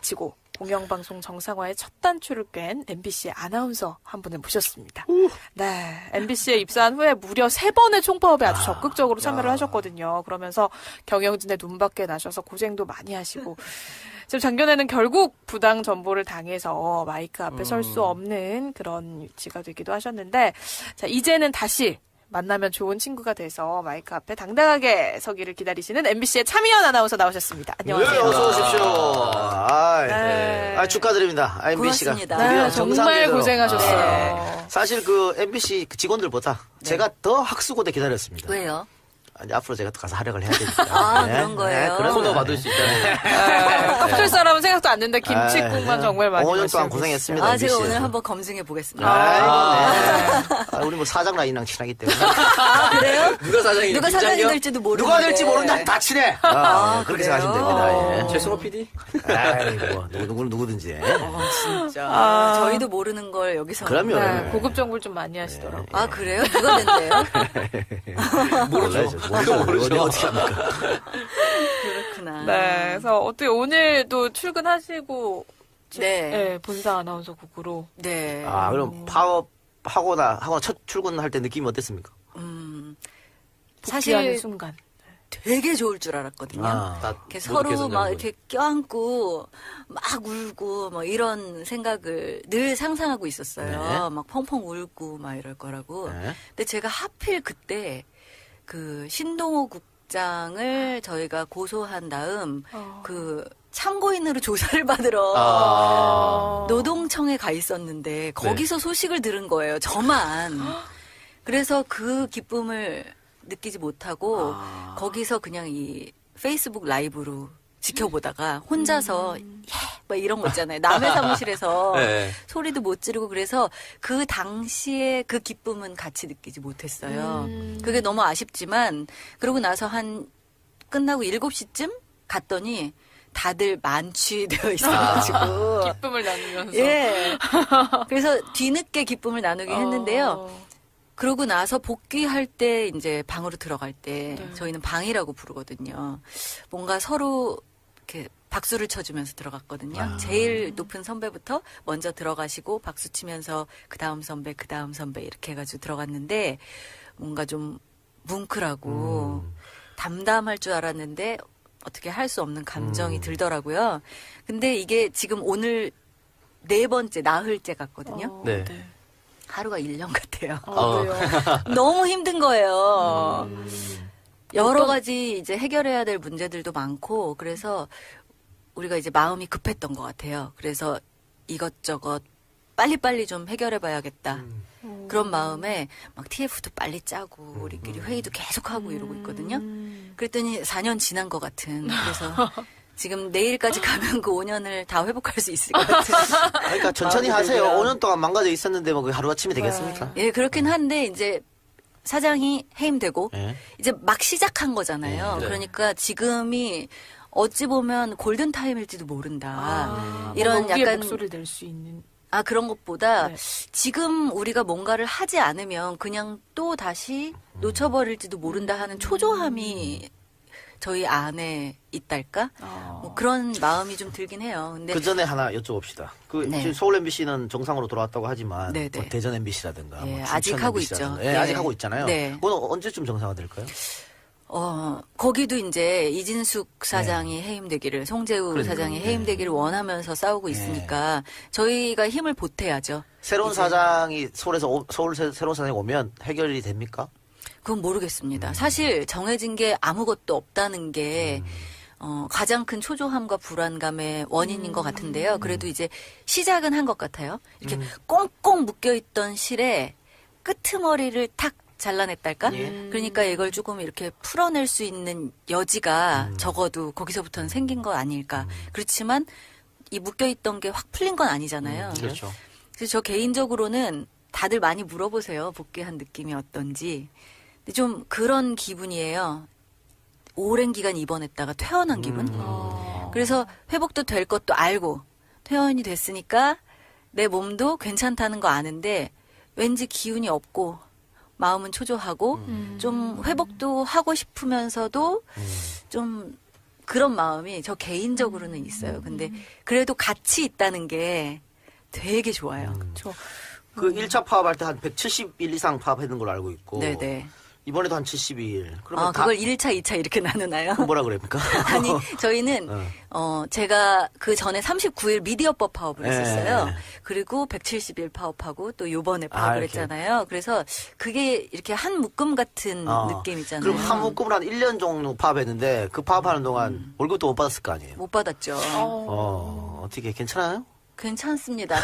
마치고 공영방송 정상화의 첫 단추를 꿰는 MBC의 아나운서 한 분을 모셨습니다. 네, MBC에 입사한 후에 무려 3번의 총파업에 아주 적극적으로 참여를 하셨거든요. 그러면서 경영진의 눈밖에 나셔서 고생도 많이 하시고 지금 작년에는 결국 부당 전보를 당해서 마이크 앞에 설 수 없는 그런 위치가 되기도 하셨는데 자, 이제는 다시 만나면 좋은 친구가 돼서 마이크 앞에 당당하게 서기를 기다리시는 MBC의 차미연 아나운서 나오셨습니다. 안녕하세요. 네, 어서 오십시오. 네. 축하드립니다. MBC가. 네, 정말 고생하셨어요. 네. 사실 그 MBC 직원들보다 제가 더 학수고대 기다렸습니다. 왜요? 아니, 앞으로 제가 또 가서 활약을 해야 되니까. 아, 그런 거예요? 그런 코너 받을 수 있다는. 합칠 사람은 생각도 안 된다. 김치국만 정말 많이 5년 동안 마시고 고생했습니다. 아, 제가 MBC 에서. 오늘 한번 검증해 보겠습니다. 우리 뭐 사장 라인이랑 친하기 때문에. 아, 그래요? 누가 사장이 누가 사장이 될지도 모르는데. 누가 될지 모른다. 다 친해. 그렇게 그래요? 생각하시면 됩니다. 예. 최승호 PD? 아이고, 누구든지. 진짜. 저희도 모르는 걸 여기서. 그럼요. 네, 고급 정보를 좀 많이 하시더라고요. 아, 그래요? 누가 된대요? 모르죠. 어떻게 합니까? 그렇구나. 네, 그래서 어떻게 오늘도 출근하시고 네. 본사 아나운서국으로 네. 그럼 하고 첫 출근할 때 느낌이 어땠습니까? 복귀하는 사실 순간. 되게 좋을 줄 알았거든요. 이렇게 서로 막 이렇게 껴안고 막 울고 뭐 이런 생각을 늘 상상하고 있었어요. 막 펑펑 울고 막 이럴 거라고. 네. 근데 제가 하필 그때 그 신동호 국장을 저희가 고소한 다음 그 참고인으로 조사를 받으러 노동청에 가 있었는데 거기서 소식을 들은 거예요. 저만. 그래서 그 기쁨을 느끼지 못하고 거기서 그냥 이 페이스북 라이브로 지켜보다가 혼자서 막 이런 거 있잖아요. 남의 사무실에서 네. 소리도 못 지르고 그래서 그 당시에 그 기쁨은 같이 느끼지 못했어요. 그게 너무 아쉽지만 그러고 나서 끝나고 7시쯤 갔더니 다들 만취되어 있어가지고 기쁨을 나누면서. 예. 그래서 뒤늦게 기쁨을 나누긴 했는데요. 그러고 나서 복귀할 때 이제 방으로 들어갈 때 저희는 방이라고 부르거든요. 뭔가 서로 이렇게 박수를 쳐주면서 들어갔거든요. 제일 높은 선배부터 먼저 들어가시고 박수 치면서 그 다음 선배 이렇게 해가지고 들어갔는데 뭔가 좀 뭉클하고 담담할 줄 알았는데 어떻게 할 수 없는 감정이 들더라고요. 근데 이게 지금 오늘 4번째 나흘째 같거든요. 네. 하루가 1년 같아요. 그래요. 너무 힘든 거예요. 여러 가지 이제 해결해야 될 문제들도 많고 그래서 우리가 이제 마음이 급했던 것 같아요. 그래서 이것저것 빨리빨리 좀 해결해 봐야겠다. 그런 마음에 막 TF도 빨리 짜고 우리끼리 회의도 계속하고 이러고 있거든요. 그랬더니 4년 지난 것 같은. 그래서 지금 내일까지 가면 그 5년을 다 회복할 수 있을 것 같은. 그러니까 천천히 하세요. 5년 동안 망가져 있었는데 뭐 그게 하루아침에 되겠습니까? 예, 그렇긴 한데 이제 사장이 해임되고 네. 이제 막 시작한 거잖아요. 네. 그러니까 지금이 어찌 보면 골든 타임일지도 모른다. 이런 우리의 약간 목소리를 낼 수 있는. 그런 것보다 네. 지금 우리가 뭔가를 하지 않으면 그냥 또 다시 놓쳐버릴지도 모른다 하는 초조함이 저희 안에 있달까? 뭐 그런 마음이 좀 들긴 해요. 근데 그 전에 하나 여쭤봅시다. 네. 지금 서울 MBC는 정상으로 돌아왔다고 하지만 네, 뭐 네. 대전 MBC라든가 예, 뭐 아직 춘천 하고 MBC라든가. 있죠. 예, 네. 아직 하고 있잖아요. 네. 그건 언제쯤 정상화될까요? 거기도 이제 이진숙 사장이 해임되기를, 송재우 사장이 해임되기를 원하면서 싸우고 있으니까 저희가 힘을 보태야죠. 새로운 사장이 서울 새로운 사장이 오면 해결이 됩니까? 그건 모르겠습니다. 사실 정해진 게 아무것도 없다는 게 가장 큰 초조함과 불안감의 원인인 것 같은데요. 그래도 이제 시작은 한 것 같아요. 이렇게 꽁꽁 묶여있던 실에 끄트머리를 탁 잘라냈달까? 그러니까 이걸 조금 이렇게 풀어낼 수 있는 여지가 적어도 거기서부터는 생긴 거 아닐까. 그렇지만 이 묶여있던 게 확 풀린 건 아니잖아요. 그렇죠. 그래서 저 개인적으로는 다들 많이 물어보세요. 복귀한 느낌이 어떤지. 근데 좀 그런 기분이에요. 오랜 기간 입원했다가 퇴원한 기분. 그래서 회복도 될 것도 알고 퇴원이 됐으니까 내 몸도 괜찮다는 거 아는데 왠지 기운이 없고 마음은 초조하고 좀 회복도 하고 싶으면서도 좀 그런 마음이 저 개인적으로는 있어요. 근데 그래도 같이 있다는 게 되게 좋아요. 저 그 1차 파업할 때 한 170일 이상 파업했는 걸로 알고 있고. 네네. 이번에도 한 72일. 그러면 그걸 1차, 2차 이렇게 나누나요? 뭐라 그럽니까? 아니, 저희는, 제가 그 전에 39일 미디어법 파업을 했었어요. 네. 그리고 170일 파업하고 또 요번에 파업을 이렇게. 했잖아요. 그래서 그게 이렇게 한 묶음 같은 느낌이잖아요. 그럼 한 묶음을 한 1년 정도 파업했는데 그 파업하는 동안 월급도 못 받았을 거 아니에요? 못 받았죠. 어떻게 괜찮아요? 괜찮습니다.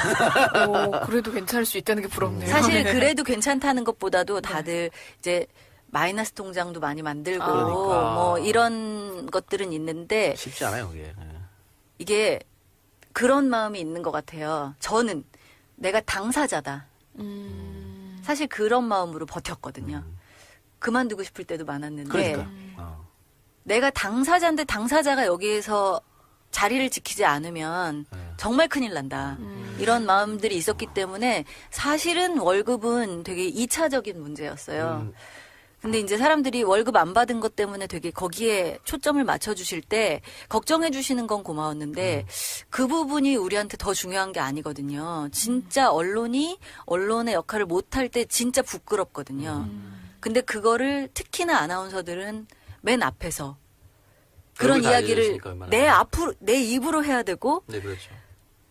그래도 괜찮을 수 있다는 게 부럽네요. 사실 그래도 괜찮다는 것보다도 다들 이제 마이너스 통장도 많이 만들고 그러니까. 뭐 이런 것들은 있는데 쉽지 않아요, 그게. 이게 그런 마음이 있는 것 같아요. 저는 내가 당사자다. 사실 그런 마음으로 버텼거든요. 그만두고 싶을 때도 많았는데 그러니까. 내가 당사자인데 당사자가 여기에서 자리를 지키지 않으면 정말 큰일 난다. 이런 마음들이 있었기 때문에 사실은 월급은 되게 2차적인 문제였어요. 근데 이제 사람들이 월급 안 받은 것 때문에 되게 거기에 초점을 맞춰주실 때 걱정해 주시는 건 고마웠는데 그 부분이 우리한테 더 중요한 게 아니거든요. 진짜 언론이 언론의 역할을 못할 때 진짜 부끄럽거든요. 근데 그거를 특히나 아나운서들은 맨 앞에서 그런 얼굴 다 이야기를 알려주시니까 얼마나. 내 입으로 해야 되고 네, 그렇죠.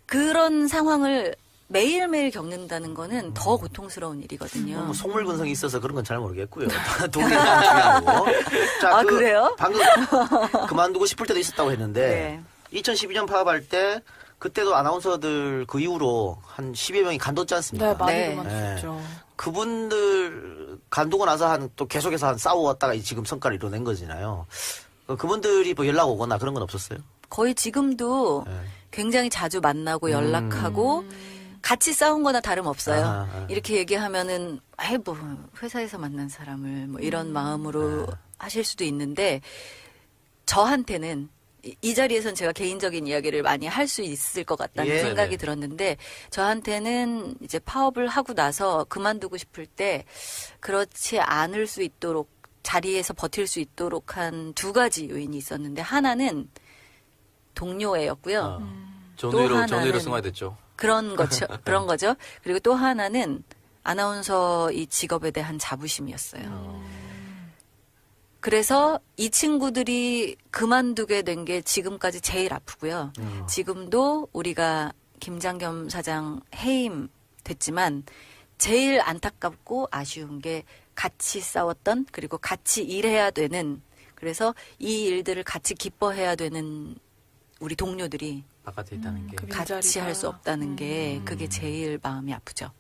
그런 상황을 매일매일 겪는다는 거는 더 고통스러운 일이거든요. 뭐 속물근성이 있어서 그런 건 잘 모르겠고요. 동의는 중요하고. 자, 그래요? 방금 그만두고 싶을 때도 있었다고 했는데 2012년 파업할 때 그때도 아나운서들 그 이후로 한 10여 명이 간뒀지 않습니까? 네, 많이 네. 그만두셨죠. 그분들 간두고 나서 또 계속해서 싸워왔다가 지금 성과를 이뤄낸 거잖아요. 그분들이 뭐 연락 오거나 그런 건 없었어요? 거의 지금도 네. 굉장히 자주 만나고 연락하고 같이 싸운 거나 다름없어요. 아하. 이렇게 얘기하면은 뭐 회사에서 만난 사람을 뭐 이런 마음으로 하실 수도 있는데 저한테는 이 자리에선 제가 개인적인 이야기를 많이 할 수 있을 것 같다는 예. 생각이 네. 들었는데 저한테는 이제 파업을 하고 나서 그만두고 싶을 때 그렇지 않을 수 있도록 자리에서 버틸 수 있도록 한 두 가지 요인이 있었는데 하나는 동료애였고요. 또 전우회로 하나는 승화가 됐죠. 그런 거죠. 그리고 또 하나는 아나운서 이 직업에 대한 자부심이었어요. 그래서 이 친구들이 그만두게 된 게 지금까지 제일 아프고요. 지금도 우리가 김장겸 사장 해임 됐지만 제일 안타깝고 아쉬운 게 같이 싸웠던 그리고 같이 일해야 되는 그래서 이 일들을 같이 기뻐해야 되는 우리 동료들이 바깥에 있다는 게 같이 할 수 없다는 게 그게 제일 마음이 아프죠.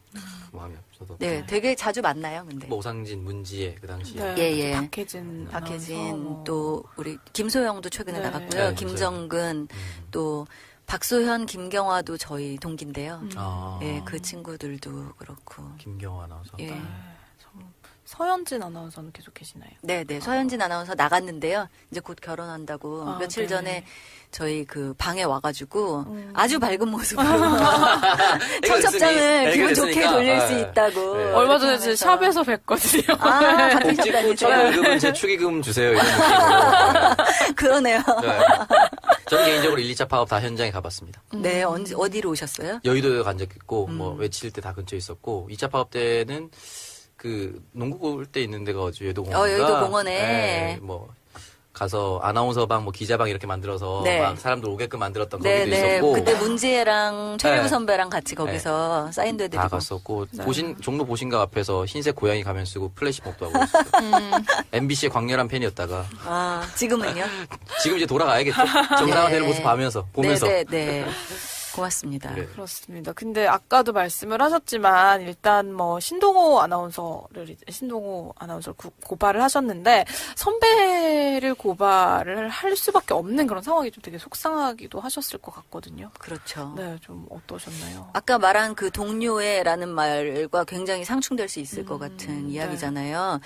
마음이 아프죠. 네, 되게 자주 만나요, 근데. 뭐 오상진, 문지혜 그 당시에 네, 예, 예. 박혜진, 박혜진, 아나운서 뭐. 또 우리 김소영도 최근에 네. 나갔고요. 네, 김정근, 또 박소현, 김경화도 저희 동기인데요. 아, 예, 그 친구들도 그렇고. 김경화 아나운서. 예. 서현진 아나운서는 계속 계시나요? 네, 네. 서현진 아나운서 나갔는데요. 이제 곧 결혼한다고 아, 며칠 네. 전에 저희 그 방에 와가지고 아주 밝은 모습으로 첫 됐으니, 첩장을 기분 좋게 됐으니까. 돌릴 아, 수 네. 있다고. 네. 얼마 전에 이렇게 제 하면서. 샵에서 뵀거든요. 아, 복직후 바뀌셨다니. 첫 월급은 제 축의금 주세요 이런 느낌으로. 그러네요. 네. 저는 개인적으로 1, 2차 파업 다 현장에 가봤습니다. 네, 어디로 오셨어요? 여의도에 간 적 있고 뭐 외칠 때 다 근처에 있었고 2차 파업 때는 그 농구 볼 때 있는 데가 어디 여의도공원인가? 여의도 공원에. 네, 뭐 가서 아나운서방 뭐 기자방 이렇게 만들어서 네. 막 사람들 오게끔 만들었던 네, 거기도 네. 있었고 그때 문지혜랑 최일구 네. 선배랑 같이 거기서 사인도 해드리고. 다 갔었고 종로 보신각 앞에서 흰색 고양이 가면 쓰고 플래시몹도 하고 있었어요. MBC의 광렬한 팬이었다가 아, 지금은요? 지금 이제 돌아가야겠죠. 정상화되는 모습 보면서. 네, 네, 네. 고맙습니다. 네. 그렇습니다. 근데 아까도 말씀을 하셨지만 일단 뭐 신동호 아나운서를 고발을 하셨는데 선배를 고발을 할 수밖에 없는 그런 상황이 좀 되게 속상하기도 하셨을 것 같거든요. 그렇죠. 네, 좀 어떠셨나요? 아까 말한 그 동료애라는 말과 굉장히 상충될 수 있을 것 같은 이야기잖아요.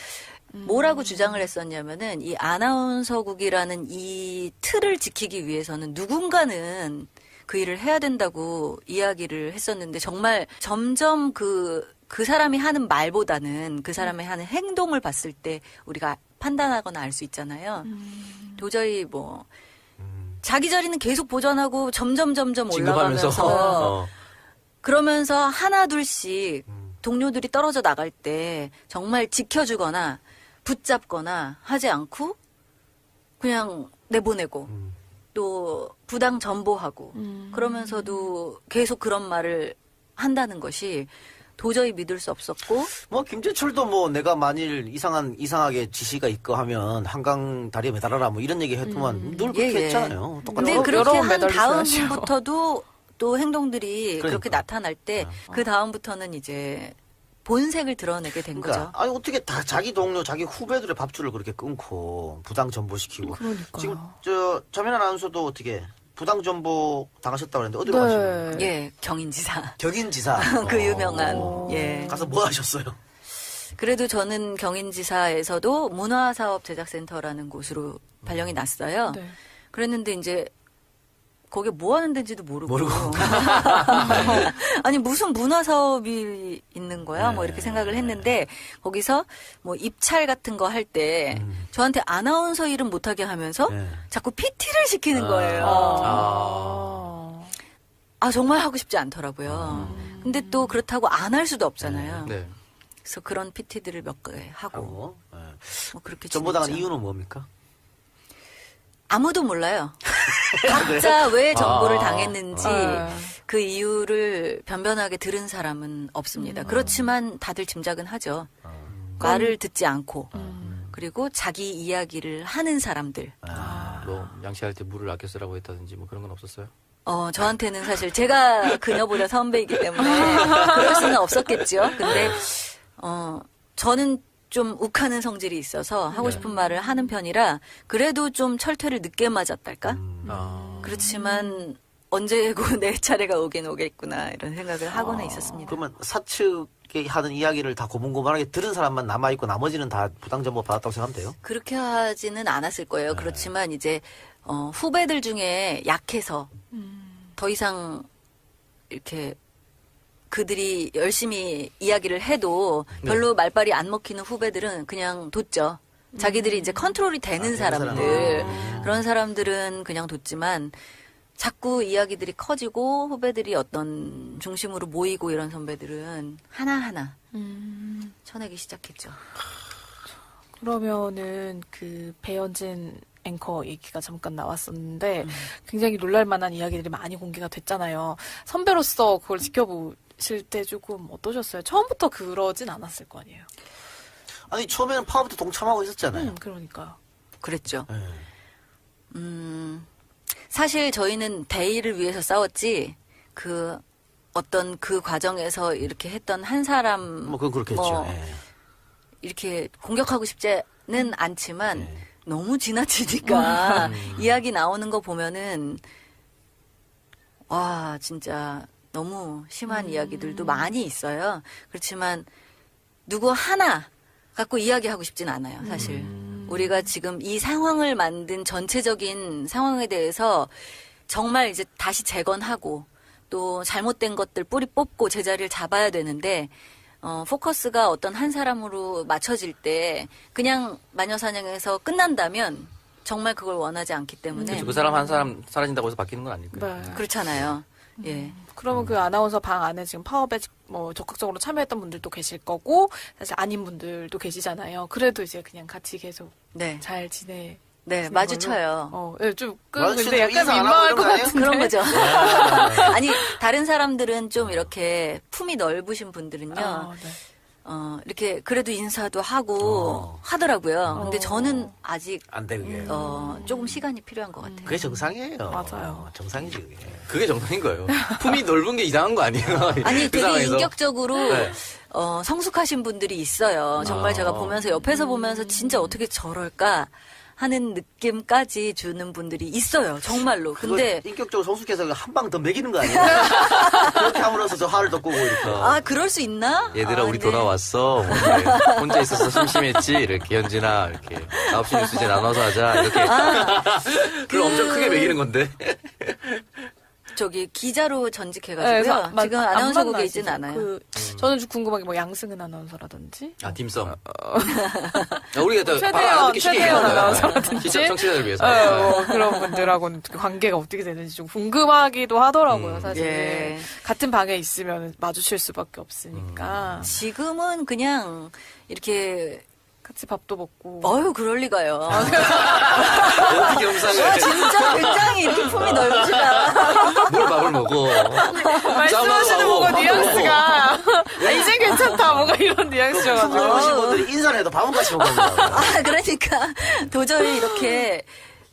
뭐라고 주장을 했었냐면은 이 아나운서국이라는 이 틀을 지키기 위해서는 누군가는 그 일을 해야 된다고 이야기를 했었는데 정말 점점 그 사람이 하는 말보다는 그 사람이 하는 행동을 봤을 때 우리가 판단하거나 알 수 있잖아요. 도저히 뭐 자기 자리는 계속 보존하고 점점 진급하면서. 올라가면서 그러면서 하나 둘씩 동료들이 떨어져 나갈 때 정말 지켜주거나 붙잡거나 하지 않고 그냥 내보내고 또 부당 전보하고 그러면서도 계속 그런 말을 한다는 것이 도저히 믿을 수 없었고 뭐 김재철도 뭐 내가 만일 이상하게 지시가 있고 하면 한강 다리에 매달아라 뭐 이런 얘기 했더만 늘 그렇게 예. 했잖아요. 근데 여러 그렇게 번 한 매달리셔야죠. 다음부터도 또 행동들이 그렇게 그러니까. 나타날 때 그 다음부터는 이제 본색을 드러내게 된 그러니까 거죠. 아니 어떻게 다 자기 동료, 자기 후배들의 밥줄을 그렇게 끊고 부당 전보시키고 그러니까요. 지금 저 전민 아나운서도 어떻게 부당 전보 당하셨다고 했는데 어디로 가시나요? 네. 예, 경인지사. 경인지사. 그 유명한 예. 가서 뭐 하셨어요? 그래도 저는 경인지사에서도 문화사업 제작센터라는 곳으로 발령이 났어요. 네. 그랬는데 이제 거기에 뭐 하는 데인지도 모르고. 아니 무슨 문화사업이 있는 거야? 뭐 이렇게 생각을 했는데 거기서 뭐 입찰 같은 거 할 때 저한테 아나운서 일은 못하게 하면서 네. 자꾸 PT를 시키는 거예요. 아 정말 하고 싶지 않더라고요. 근데 또 그렇다고 안 할 수도 없잖아요. 네. 그래서 그런 PT들을 몇 개 하고 하고 네. 뭐 그렇게 전보당한 지냈죠. 이유는 뭡니까? 아무도 몰라요. 각자 왜 정보를 당했는지 아. 그 이유를 변변하게 들은 사람은 없습니다. 그렇지만 다들 짐작은 하죠. 말을 듣지 않고 그리고 자기 이야기를 하는 사람들. 뭐 양치할 때 물을 아껴 쓰라고 했다든지 뭐 그런 건 없었어요? 저한테는 사실 제가 그녀보다 선배이기 때문에 그럴 수는 없었겠죠. 근데 저는 좀 욱하는 성질이 있어서 하고 싶은 말을 하는 편이라 그래도 좀 철퇴를 늦게 맞았달까? 그렇지만 언제고 내 차례가 오긴 오겠구나 이런 생각을 하고는 있었습니다. 그러면 사측에 하는 이야기를 다 고분고분하게 들은 사람만 남아있고 나머지는 다 부당 전보 받았다고 생각하면 돼요? 그렇게 하지는 않았을 거예요. 그렇지만 이제 후배들 중에 약해서 더 이상 이렇게 그들이 열심히 이야기를 해도 별로 말빨이 안 먹히는 후배들은 그냥 뒀죠. 자기들이 이제 컨트롤이 되는 사람들 그런 사람들은 그냥 뒀지만 자꾸 이야기들이 커지고 후배들이 어떤 중심으로 모이고 이런 선배들은 하나하나 쳐내기 시작했죠. 그러면은 그 배현진 앵커 얘기가 잠깐 나왔었는데 굉장히 놀랄만한 이야기들이 많이 공개가 됐잖아요. 선배로서 그걸 지켜보실 때 조금 어떠셨어요? 처음부터 그러진 않았을 거 아니에요. 아니 처음에는 파업도 동참하고 있었잖아요. 그러니까요. 그랬죠. 네. 사실 저희는 대의를 위해서 싸웠지 그 어떤 그 과정에서 이렇게 했던 한 사람 뭐 그건 그렇겠죠. 뭐 예. 이렇게 공격하고 싶지는 않지만 너무 지나치니까 이야기 나오는 거 보면은 와 진짜 너무 심한 이야기들도 많이 있어요. 그렇지만 누구 하나 갖고 이야기하고 싶진 않아요. 사실 우리가 지금 이 상황을 만든 전체적인 상황에 대해서 정말 이제 다시 재건하고 또 잘못된 것들 뿌리 뽑고 제자리를 잡아야 되는데 포커스가 어떤 한 사람으로 맞춰질 때 그냥 마녀사냥에서 끝난다면 정말 그걸 원하지 않기 때문에 그렇죠. 그 사람 한 사람 사라진다고 해서 바뀌는 건 아닐까요? 네. 그렇잖아요. 예. 그러면 그 아나운서 방 안에 지금 파업에 뭐 적극적으로 참여했던 분들도 계실 거고 사실 아닌 분들도 계시잖아요. 그래도 이제 그냥 같이 계속 네. 잘 지내. 네, 마주쳐요. 네, 좀 마주치는데 근데 약간 인사 안 하고 민망할 이런 것 거 아니에요? 같은데. 그런 거죠. 아니, 다른 사람들은 좀 이렇게 품이 넓으신 분들은요. 네. 이렇게 그래도 인사도 하고 하더라고요. 근데 저는 아직 안 돼 그게. 조금 시간이 필요한 것 같아요. 그게 정상이에요. 맞아요. 정상이지 그게. 그게 정상인 거예요. 품이 넓은 게 이상한 거 아니에요? 아니, 그 되게 상황에서. 인격적으로 네. 성숙하신 분들이 있어요. 정말 제가 보면서 옆에서 보면서 진짜 어떻게 저럴까 하는 느낌까지 주는 분들이 있어요. 정말로. 근데 그거 인격적으로 성숙해서 한 방 더 먹이는 거 아니에요? 그렇게 함으로써 저 화를 더 끄고 이렇게. 그럴 수 있나? 얘들아 우리 네. 돌아왔어. 뭐 이렇게 혼자 있어서 심심했지. 이렇게 현진아 이렇게 9시 뉴스 이제 나눠서 하자. 이렇게. 그걸 엄청 크게 먹이는 건데. 저기 기자로 네, 전직해가지고요. 그래서 지금 안 아나운서국에 있지는 만나시죠? 않아요. 저는 좀 궁금한 게 뭐 양승은 아나운서라든지. 아, 딤섬. 우리가 또 최대현 아나운서라든지. 시청 청취자들 위해서. 뭐 그런 분들하고는 관계가 어떻게 되는지 좀 궁금하기도 하더라고요, 사실. 예. 같은 방에 있으면 마주칠 수밖에 없으니까. 지금은 그냥 이렇게 같이 밥도 먹고. 그럴 리가요. 어떻게 영상을 진짜 굉장히 이렇게 품이 넓지가. 뭘 밥을 먹어. 말씀하시는 뭔가 밥 뉘앙스가 이제 괜찮다 뭔가 이런 뉘앙스여가지고. 부모님 분들이 인사를 해도 밥은 같이 먹는다. 그러니까 도저히 이렇게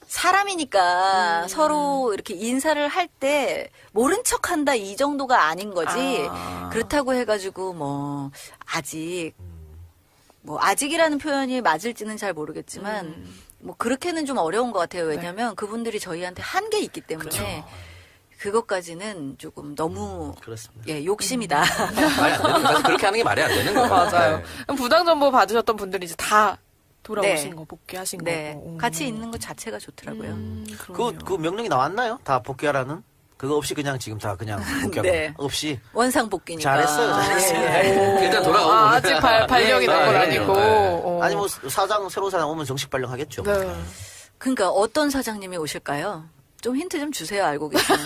사람이니까 서로 이렇게 인사를 할 때 모른 척한다 이 정도가 아닌 거지. 그렇다고 해가지고 아직이라는 표현이 맞을지는 잘 모르겠지만 뭐 그렇게는 좀 어려운 것 같아요. 왜냐하면 그분들이 저희한테 한 게 있기 때문에 그것까지는 조금 너무 그렇습니다. 욕심이다. 말이 안 되는 거죠. 그렇게 하는 게 말이 안 되는 거예요. 맞아요. 네. 그럼 부당 정보 받으셨던 분들이 이제 다 돌아오신 네. 거 복귀하신 네, 거고. 같이 있는 것 자체가 좋더라고요. 그 명령이 나왔나요? 다 복귀하라는? 그거 없이 그냥 지금 다 그냥 복귀하고 네. 없이 원상 복귀니까. 잘했어요. 잘했어요. 일단 돌아오고. 아직 발령이 난 건 네, 아니고. 네. 아니 뭐 새로운 사장 오면 정식 발령하겠죠. 네. 그러니까 어떤 사장님이 오실까요? 좀 힌트 좀 주세요. 알고 계시면.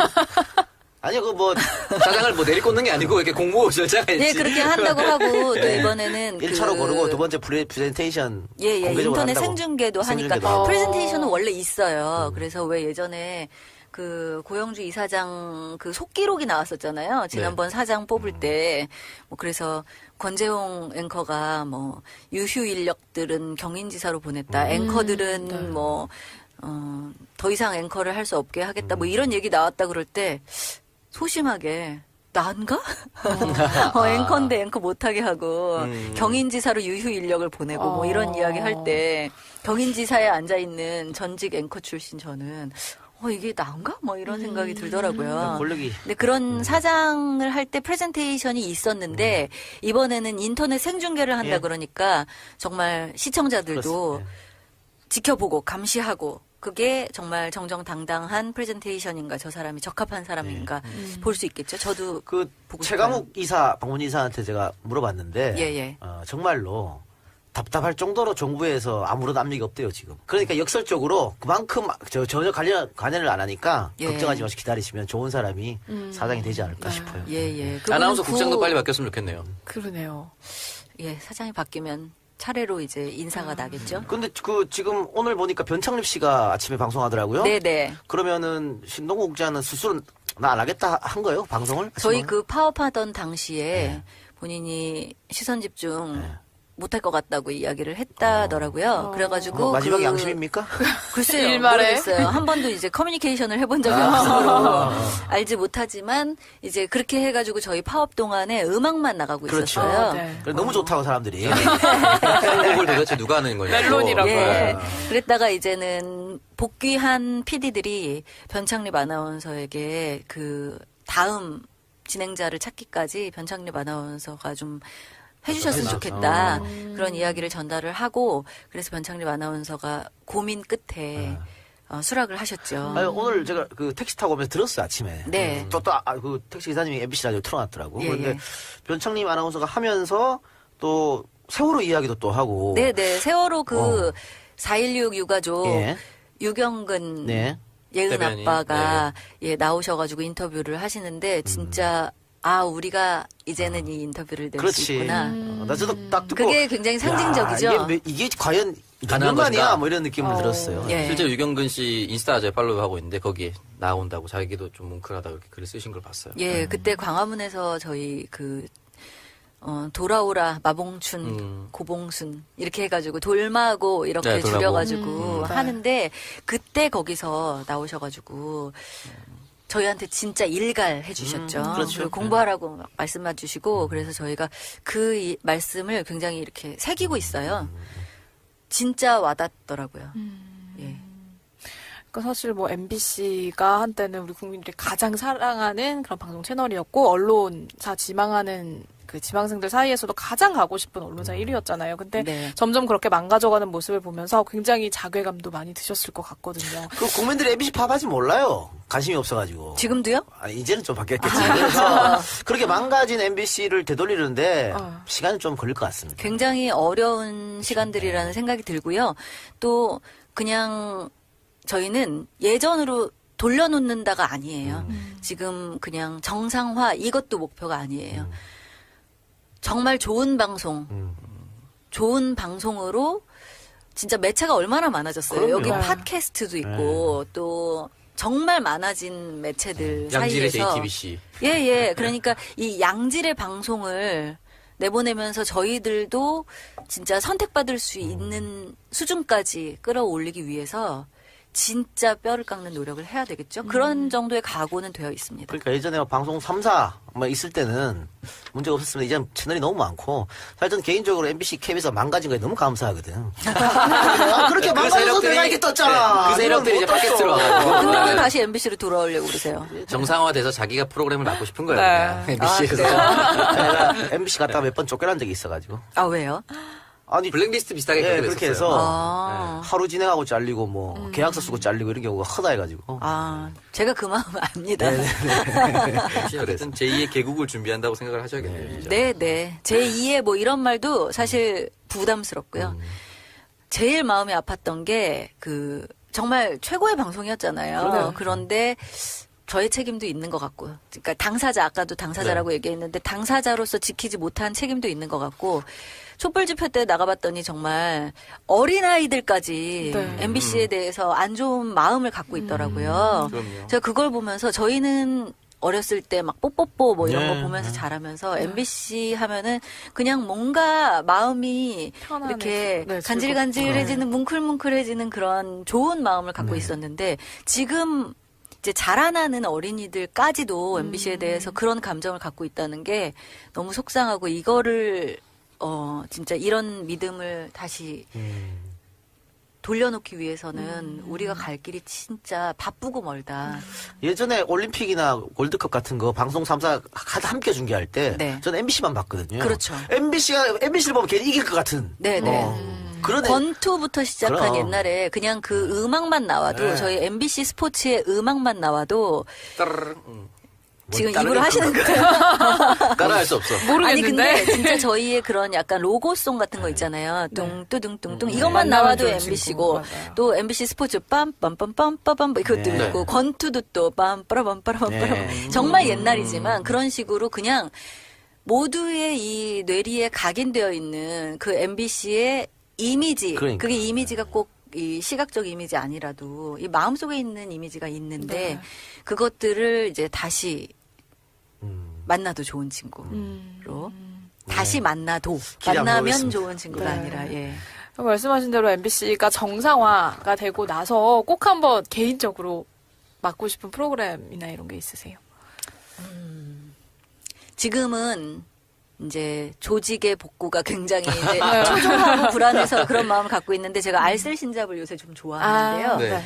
아니요 그 뭐 사장을 뭐 내리꽂는 게 아니고 이렇게 공모 절차가 있지. 네, 그렇게 한다고 하고 또 이번에는 1차로 고르고 두 번째 프레젠테이션 공개적으로 인터넷 한다고. 생중계도 하니까 생중계도 하고. 프레젠테이션은 원래 있어요. 그래서 왜 예전에 그 고영주 이사장 그 속기록이 나왔었잖아요. 지난번 사장 뽑을 때. 뭐 그래서 권재홍 앵커가 뭐 유휴 인력들은 경인지사로 보냈다. 앵커들은 더 이상 앵커를 할 수 없게 하겠다. 뭐 이런 얘기 나왔다 그럴 때 소심하게 난가? 앵커인데 앵커 못하게 하고 경인지사로 유휴 인력을 보내고 뭐 이런 이야기 할 때 경인지사에 앉아있는 전직 앵커 출신 저는 이게 나은가? 뭐 이런 생각이 들더라고요. 권력이. 근데 그런 사장을 할 때 프레젠테이션이 있었는데 이번에는 인터넷 생중계를 한다 그러니까 정말 시청자들도 그렇습니다. 지켜보고 감시하고 그게 정말 정정당당한 프레젠테이션인가 저 사람이 적합한 사람인가 볼 수 있겠죠. 저도 그 보고 최강욱 방문 이사한테 제가 물어봤는데 정말로 답답할 정도로 정부에서 아무런 압력이 없대요 지금. 그러니까 역설적으로 그만큼 전혀 관여를 안 하니까 걱정하지 마시고 기다리시면 좋은 사람이 사장이 되지 않을까 싶어요. 아나운서 국장도 빨리 바뀌었으면 좋겠네요. 그러네요. 사장이 바뀌면 차례로 이제 인사가 나겠죠. 근데 지금 오늘 보니까 변창립 씨가 아침에 방송하더라고요. 네네. 그러면은 신동국 국장은 스스로 나 안 하겠다 한 거예요 방송을? 저희 아침에? 그 파업하던 당시에 본인이 시선 집중 못할 것 같다고 이야기를 했다더라고요. 그래가지고 마지막 양심입니까? 글쎄요, 일말에? 모르겠어요. 한 번도 이제 커뮤니케이션을 해본 적이 없어서 알지 못하지만 이제 그렇게 해가지고 저희 파업 동안에 음악만 나가고 그렇죠. 있었어요. 네. 그래, 너무 좋다고 사람들이. 한국을 도대체 누가 하는 거냐. 멜론이라고. 그랬다가 이제는 복귀한 PD들이 변창립 아나운서에게 그 다음 진행자를 찾기까지 변창립 아나운서가 좀 해주셨으면 좋겠다. 그런 이야기를 전달을 하고 그래서 변창립 아나운서가 고민 끝에 수락을 하셨죠. 아니, 오늘 제가 그 택시 타고 오면서 들었어요 아침에. 네. 그 택시 기사님이 MBC 라디오 틀어놨더라고. 그런데 예. 변창립 아나운서가 하면서 또 세월호 이야기도 또 하고. 네네. 세월호 4.16 유가족 예. 유경근 네. 예은 대변인. 아빠가 나오셔가지고 인터뷰를 하시는데 진짜 우리가 이제는 이 인터뷰를 낼 수 그렇지. 있구나. 나 저도 딱 듣고. 그게 굉장히 상징적이죠. 이게 과연 가능한 가능한 것인가? 뭐 이런 느낌을 들었어요. 예. 실제로 유경근 씨 인스타 제가 팔로우하고 있는데 거기에 나온다고 자기도 좀 뭉클하다고 이렇게 글을 쓰신 걸 봤어요. 그때 광화문에서 저희 돌아오라 마봉춘 고봉순 이렇게 해가지고 돌마고 이렇게 네, 돌마고. 줄여가지고 하는데 그때 거기서 나오셔가지고 저희한테 진짜 일갈해 주셨죠. 그렇죠. 그리고 공부하라고 말씀해 주시고 그래서 저희가 그 말씀을 굉장히 이렇게 새기고 있어요. 진짜 와닿더라고요. 예. 그러니까 사실 뭐 MBC가 한때는 우리 국민들이 가장 사랑하는 그런 방송 채널이었고 언론사 지망하는 그 지망생들 사이에서도 가장 가고 싶은 언론사 1위였잖아요. 근데 점점 그렇게 망가져가는 모습을 보면서 굉장히 자괴감도 많이 드셨을 것 같거든요. 그 국민들이 MBC 파업하지 몰라요. 관심이 없어가지고. 지금도요? 아니, 이제는 좀 바뀌었겠지. 그래서 그렇게 망가진 MBC를 되돌리는데 시간이 좀 걸릴 것 같습니다. 굉장히 어려운 시간들이라는 생각이 들고요. 또 그냥 저희는 예전으로 돌려놓는다가 아니에요. 지금 그냥 정상화 이것도 목표가 아니에요. 정말 좋은 방송, 좋은 방송으로 진짜 매체가 얼마나 많아졌어요. 그럼요. 여기 팟캐스트도 있고 또 정말 많아진 매체들 양질의 사이에서 JTBC. 예. 그러니까 이 양질의 방송을 내보내면서 저희들도 진짜 선택받을 수 있는 수준까지 끌어올리기 위해서 진짜 뼈를 깎는 노력을 해야 되겠죠. 그런 정도의 각오는 되어 있습니다. 그러니까 예전에 방송 3사 있을 때는 문제가 없었으면 이제 채널이 너무 많고 사실 저는 개인적으로 MBC 캡에서 망가진 거에 너무 감사하거든. 그렇게 망가져서 내가 이렇게 떴잖아. 그 세력들이 이제 팟캐스트로 와가지고. 근데 왜 다시 MBC로 돌아오려고 그러세요? 정상화돼서 자기가 프로그램을 맡고 싶은 거예요. 네. 그냥 MBC에서. 내가 MBC 갔다가 몇 번 쫓겨난 적이 있어가지고. 아, 왜요? 아니 블랙리스트 비슷하게 네, 그렇게 그렇게 됐었어요. 해서 하루 진행하고 잘리고 뭐 계약서 쓰고 잘리고 이런 경우가 허다해가지고. 제가 그 마음 압니다. 어쨌든 제2의 개국을 준비한다고 생각을 하셔야겠네요. 진짜. 네. 제2의 뭐 이런 말도 사실 부담스럽고요. 제일 마음이 아팠던 게 그 정말 최고의 방송이었잖아요. 그런데 저의 책임도 있는 것 같고, 그러니까 당사자, 아까도 당사자라고 얘기했는데 당사자로서 지키지 못한 책임도 있는 것 같고, 촛불 집회 때 나가봤더니 정말 어린아이들까지 MBC에 대해서 안 좋은 마음을 갖고 있더라고요. 그럼요. 제가 그걸 보면서 저희는 어렸을 때 막 뽀뽀뽀 뭐 이런 거 보면서 자라면서 MBC 하면은 그냥 뭔가 마음이 이렇게 간질간질해지는 뭉클뭉클해지는 그런 좋은 마음을 갖고 있었는데 지금 이제 자라나는 어린이들까지도 MBC에 대해서 그런 감정을 갖고 있다는 게 너무 속상하고 이거를 진짜 이런 믿음을 다시 돌려놓기 위해서는 우리가 갈 길이 진짜 바쁘고 멀다. 예전에 올림픽이나 월드컵 같은 거 방송 3사 함께 중계할 때 저는 MBC만 봤거든요. 그렇죠. MBC를 보면 괜히 이길 것 같은. 그런 권투부터 시작한 그럼. 옛날에 그냥 그 음악만 나와도 저희 MBC 스포츠의 음악만 나와도 지금 입으로 하시는 거예요? 따라할 수 없어. 모르겠는데. 아니 근데 진짜 저희의 그런 약간 로고송 같은 거 있잖아요. 뚱뚜둥뚱뚱 이것만 만나면 나와도 좋은 MBC고 친구. 또 MBC 스포츠 빰빰빰빰빰빰 이것도 있고 권투도 또 빰빠라빰빠라빰빠라 정말 옛날이지만 그런 식으로 그냥 모두의 이 뇌리에 각인되어 있는 그 MBC의 이미지 그러니까. 그게 이미지가 꼭 이 시각적 이미지 아니라도 이 마음속에 있는 이미지가 있는데 그것들을 이제 다시 만나도 좋은 친구로 다시 만나도 기대 한번 만나면 해보겠습니다. 좋은 친구가 아니라 말씀하신 대로 MBC가 정상화가 되고 나서 꼭 한번 개인적으로 맡고 싶은 프로그램이나 이런 게 있으세요? 지금은 이제 조직의 복구가 굉장히 이제 초조하고 불안해서 그런 마음을 갖고 있는데 제가 알쓸신잡을 요새 좀 좋아하는데요.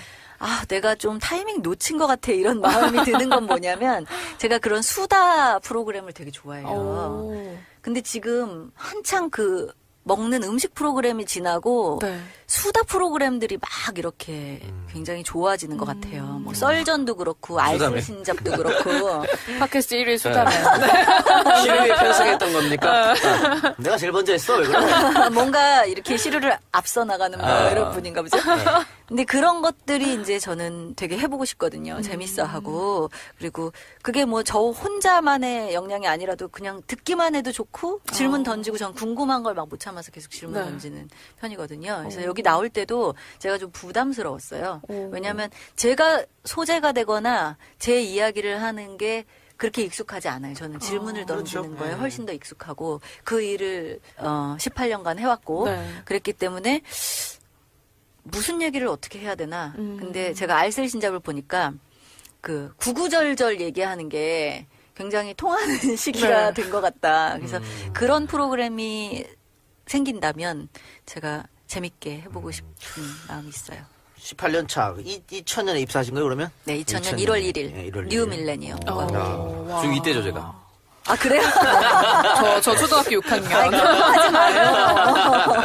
내가 좀 타이밍 놓친 것 같아 이런 마음이 드는 건 뭐냐면 제가 그런 수다 프로그램을 되게 좋아해요. 근데 지금 한창 그 먹는 음식 프로그램이 지나고 수다 프로그램들이 막 이렇게 굉장히 좋아지는 것 같아요. 뭐 썰전도 그렇고 알쓸신잡도 그렇고 팟캐스트 1위 수다맨. 시류에 편승했던 겁니까? 내가 제일 먼저 했어. 왜 그래? 뭔가 이렇게 시류를 앞서 나가는 뭐 이런 분인가 보죠. 근데 그런 것들이 이제 저는 되게 해보고 싶거든요. 재밌어 하고. 그리고 그게 뭐 저 혼자만의 역량이 아니라도 그냥 듣기만 해도 좋고 질문 던지고 전 궁금한 걸 막 못 참아서 계속 질문 던지는 편이거든요. 그래서 여기 나올 때도 제가 좀 부담스러웠어요. 왜냐하면 제가 소재가 되거나 제 이야기를 하는 게 그렇게 익숙하지 않아요. 저는 질문을 던지는 거에 훨씬 더 익숙하고 그 일을 18년간 해왔고 그랬기 때문에 무슨 얘기를 어떻게 해야 되나. 근데 제가 알쓸신잡을 보니까 그 구구절절 얘기하는 게 굉장히 통하는 시기가 된 것 같다. 그래서 그런 프로그램이 생긴다면 제가 재밌게 해보고 싶은 마음이 있어요. 18년 차. 2000년에 입사하신 거예요, 그러면? 네, 2000년 1월 1일. 네, 1월 1일. 뉴 밀레니엄. 중2 때죠, 제가. 아, 그래요? 저 초등학교 6학년. 하지 마요.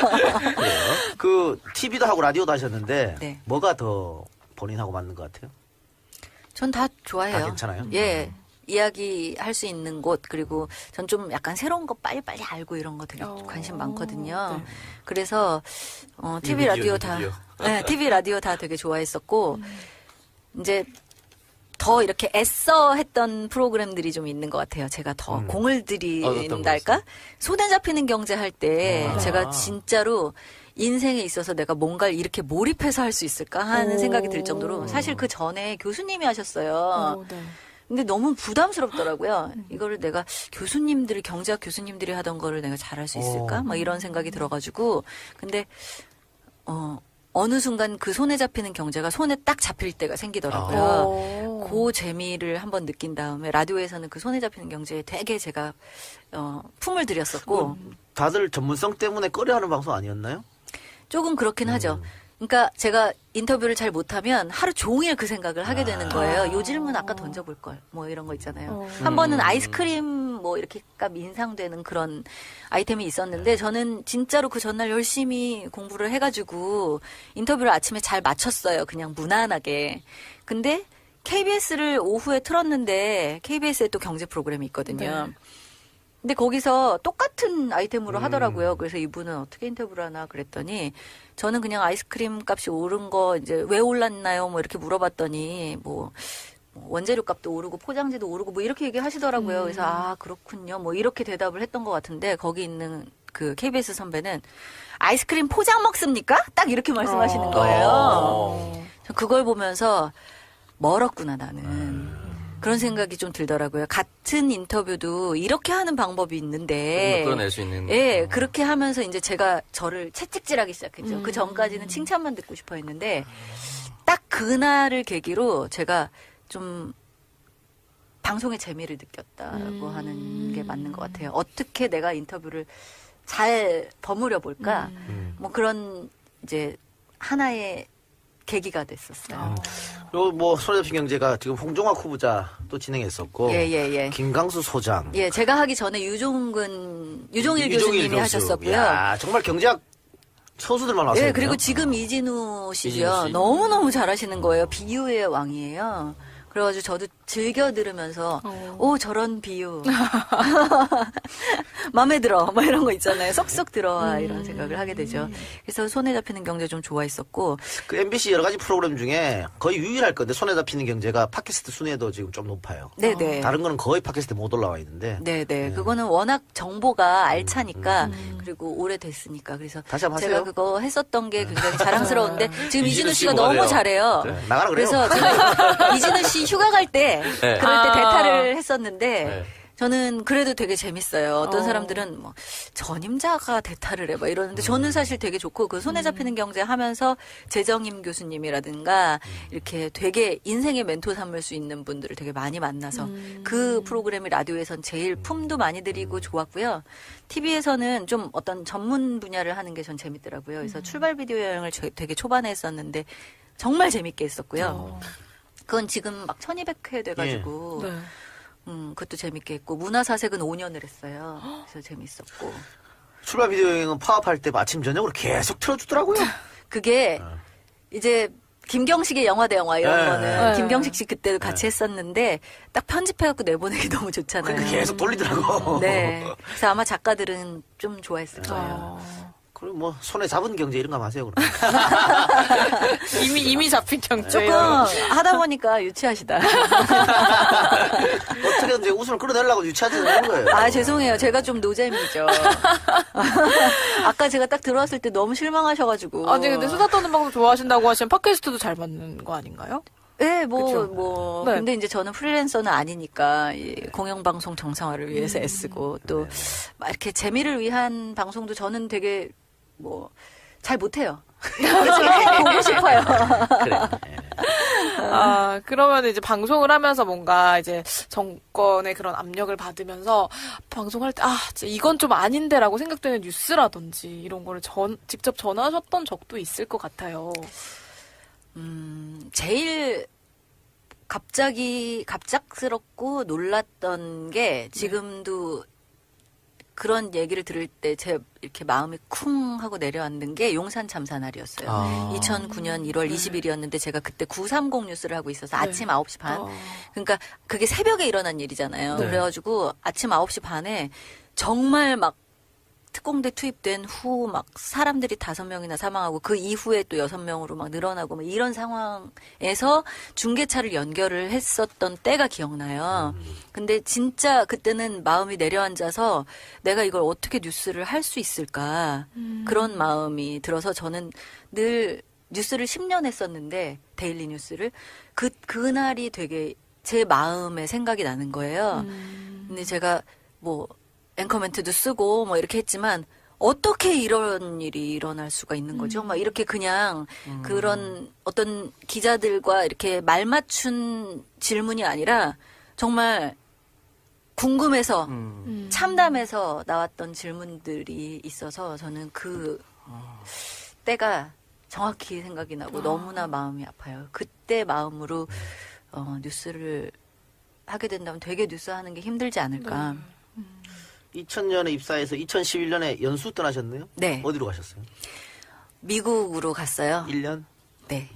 그 TV도 하고 라디오도 하셨는데 네. 뭐가 더 본인하고 맞는 것 같아요? 전 다 좋아해요. 다 괜찮아요? 예. 이야기할 수 있는 곳, 그리고 전 좀 약간 새로운 거 빨리빨리 알고 이런 거 되게 관심 많거든요. 네. 그래서, TV, 라디오 다, 뉴미디어. 네, TV, 라디오 다 되게 좋아했었고, 이제 더 이렇게 애써 했던 프로그램들이 좀 있는 것 같아요. 제가 더 공을 들인달까? 손에 잡히는 경제 할 때 제가 진짜로 인생에 있어서 내가 뭔가를 이렇게 몰입해서 할 수 있을까 하는 생각이 들 정도로 사실 그 전에 교수님이 하셨어요. 네. 근데 너무 부담스럽더라고요. 이거를 내가 경제학 교수님들이 하던 거를 내가 잘할 수 있을까? 막 이런 생각이 들어가지고. 근데, 어느 순간 그 손에 잡히는 경제가 손에 딱 잡힐 때가 생기더라고요. 그 재미를 한번 느낀 다음에 라디오에서는 그 손에 잡히는 경제에 되게 제가, 품을 들였었고. 다들 전문성 때문에 꺼려하는 방송 아니었나요? 조금 그렇긴 하죠. 그러니까 제가 인터뷰를 잘 못하면 하루 종일 그 생각을 하게 되는 거예요. 요 질문 아까 던져볼 걸. 뭐 이런 거 있잖아요. 한 번은 아이스크림 뭐 이렇게 값 인상되는 그런 아이템이 있었는데 저는 진짜로 그 전날 열심히 공부를 해가지고 인터뷰를 아침에 잘 마쳤어요. 그냥 무난하게. 근데 KBS를 오후에 틀었는데 KBS에 또 경제 프로그램이 있거든요. 네. 근데 거기서 똑같은 아이템으로 하더라고요. 그래서 이분은 어떻게 인터뷰를 하나 그랬더니 저는 그냥 아이스크림 값이 오른 거 이제 왜 올랐나요? 뭐 이렇게 물어봤더니 뭐 원재료 값도 오르고 포장지도 오르고 뭐 이렇게 얘기하시더라고요. 그래서 아 그렇군요. 뭐 이렇게 대답을 했던 것 같은데 거기 있는 그 KBS 선배는 아이스크림 포장 먹습니까? 딱 이렇게 말씀하시는 거예요. 저 그걸 보면서 멀었구나 나는. 그런 생각이 좀 들더라고요. 같은 인터뷰도 이렇게 하는 방법이 있는데. 끌어낼 수 있는. 예, 그렇게 하면서 이제 제가 저를 채찍질하기 시작했죠. 그 전까지는 칭찬만 듣고 싶어 했는데, 딱 그날을 계기로 제가 좀 방송의 재미를 느꼈다고 하는 게 맞는 것 같아요. 어떻게 내가 인터뷰를 잘 버무려 볼까? 뭐 그런 이제 하나의 계기가 됐었어요. 그리고 뭐 손에 잡힌 경제가 지금 홍종학 후보자 또 진행했었고 예. 김강수 소장. 예, 제가 하기 전에 유종일 교수님이 교수. 하셨었고요. 야, 정말 경제학 소수들만 왔어요. 예, 그리고 지금 이진우 씨죠. 이진우 씨. 너무너무 잘하시는 거예요. 비유의 왕이에요. 그래가지고 저도 즐겨 들으면서 오 저런 비유 마음에 들어 뭐 이런 거 있잖아요. 쏙쏙 들어와 이런 생각을 하게 되죠. 그래서 손에 잡히는 경제 좀 좋아했었고 그 MBC 여러 가지 프로그램 중에 거의 유일할 건데 손에 잡히는 경제가 팟캐스트 순위에도 지금 좀 높아요. 네네. 다른 거는 거의 팟캐스트에 못 올라와 있는데. 네네. 그거는 워낙 정보가 알차니까 그리고 오래됐으니까 그래서 다시 한번 제가 하세요. 그거 했었던 게 굉장히 자랑스러운데 지금 이진우 이진우 씨가 씨가 너무 뭐래요? 잘해요. 네, 나가라 그래요. 그래서 제가 이진우 씨 휴가 갈 때 네. 그럴 때 대타를 했었는데 네. 저는 그래도 되게 재밌어요. 어떤 사람들은 뭐 전임자가 대타를 해 막 이러는데 저는 사실 되게 좋고 그 손에 잡히는 경제 하면서 재정임 교수님이라든가 이렇게 되게 인생의 멘토 삼을 수 있는 분들을 되게 많이 만나서 그 프로그램이 라디오에선 제일 품도 많이 들이고 좋았고요. TV에서는 좀 어떤 전문 분야를 하는 게 전 재밌더라고요. 그래서 출발 비디오 여행을 되게 초반에 했었는데 정말 재밌게 했었고요. 그건 지금 막 1200회 돼가지고 네. 그것도 재밌게 했고 문화사색은 5년을 했어요. 그래서 재밌었고 출발 비디오 여행은 파업할 때 아침 저녁으로 계속 틀어주더라고요. 그게 이제 김경식의 영화 대 영화 이런 네. 거는 네. 김경식 씨 그때도 같이 했었는데 딱 편집해갖고 내보내기 너무 좋잖아요. 그러니까 계속 돌리더라고. 네. 그래서 아마 작가들은 좀 좋아했을 거예요. 그리고 뭐 손에 잡은 경제 이런 거 하세요 그럼. 이미 잡힌 경제. 조금 하다 보니까 유치하시다. 어떻게든 이제 웃음을 끌어내려고 유치하지는 거예요. 아, 죄송해요. 제가 좀 노잼이죠. 아까 제가 딱 들어왔을 때 너무 실망하셔가지고. 아니 근데 수다 떠는 방송 좋아하신다고 하시면 팟캐스트도 잘 맞는 거 아닌가요? 네, 그쵸? 네. 근데 이제 저는 프리랜서는 아니니까, 이 공영방송 정상화를 위해서 애쓰고, 또, 막 이렇게 재미를 위한 방송도 저는 되게, 잘 못해요. 보고 싶어요. 그래. 아, 그러면 이제 방송을 하면서 뭔가 이제 정권의 그런 압력을 받으면서 방송할 때, 진짜 이건 좀 아닌데라고 생각되는 뉴스라든지 이런 거를 직접 전하셨던 적도 있을 것 같아요. 제일 갑작스럽고 놀랐던 게 지금도 그런 얘기를 들을 때 제 이렇게 마음이 쿵 하고 내려앉는 게 용산 참사 날이었어요. 2009년 1월 20일이었는데 제가 그때 930 뉴스를 하고 있어서 아침 9시 반. 그러니까 그게 새벽에 일어난 일이잖아요. 네. 그래가지고 아침 9시 반에 정말 막 특공대 투입된 후 막 사람들이 5명이나 사망하고 그 이후에 또 6명으로 막 늘어나고 막 이런 상황에서 중계차를 연결을 했었던 때가 기억나요. 근데 진짜 그때는 마음이 내려앉아서 내가 이걸 어떻게 뉴스를 할 수 있을까 그런 마음이 들어서 저는 늘 뉴스를 10년 했었는데 데일리 뉴스를 그날이 되게 제 마음에 생각이 나는 거예요. 근데 제가 뭐 앵커 멘트도 쓰고 뭐 이렇게 했지만 어떻게 이런 일이 일어날 수가 있는 거죠? 막 이렇게 그냥 그런 어떤 기자들과 이렇게 말 맞춘 질문이 아니라 정말 궁금해서 참담해서 나왔던 질문들이 있어서 저는 그 때가 정확히 생각이 나고 너무나 마음이 아파요. 그때 마음으로 뉴스를 하게 된다면 되게 뉴스 하는 게 힘들지 않을까. 2000년에 입사해서 2011년에 연수 떠나셨네요? 네. 어디로 가셨어요? 미국으로 갔어요. 1년? 네.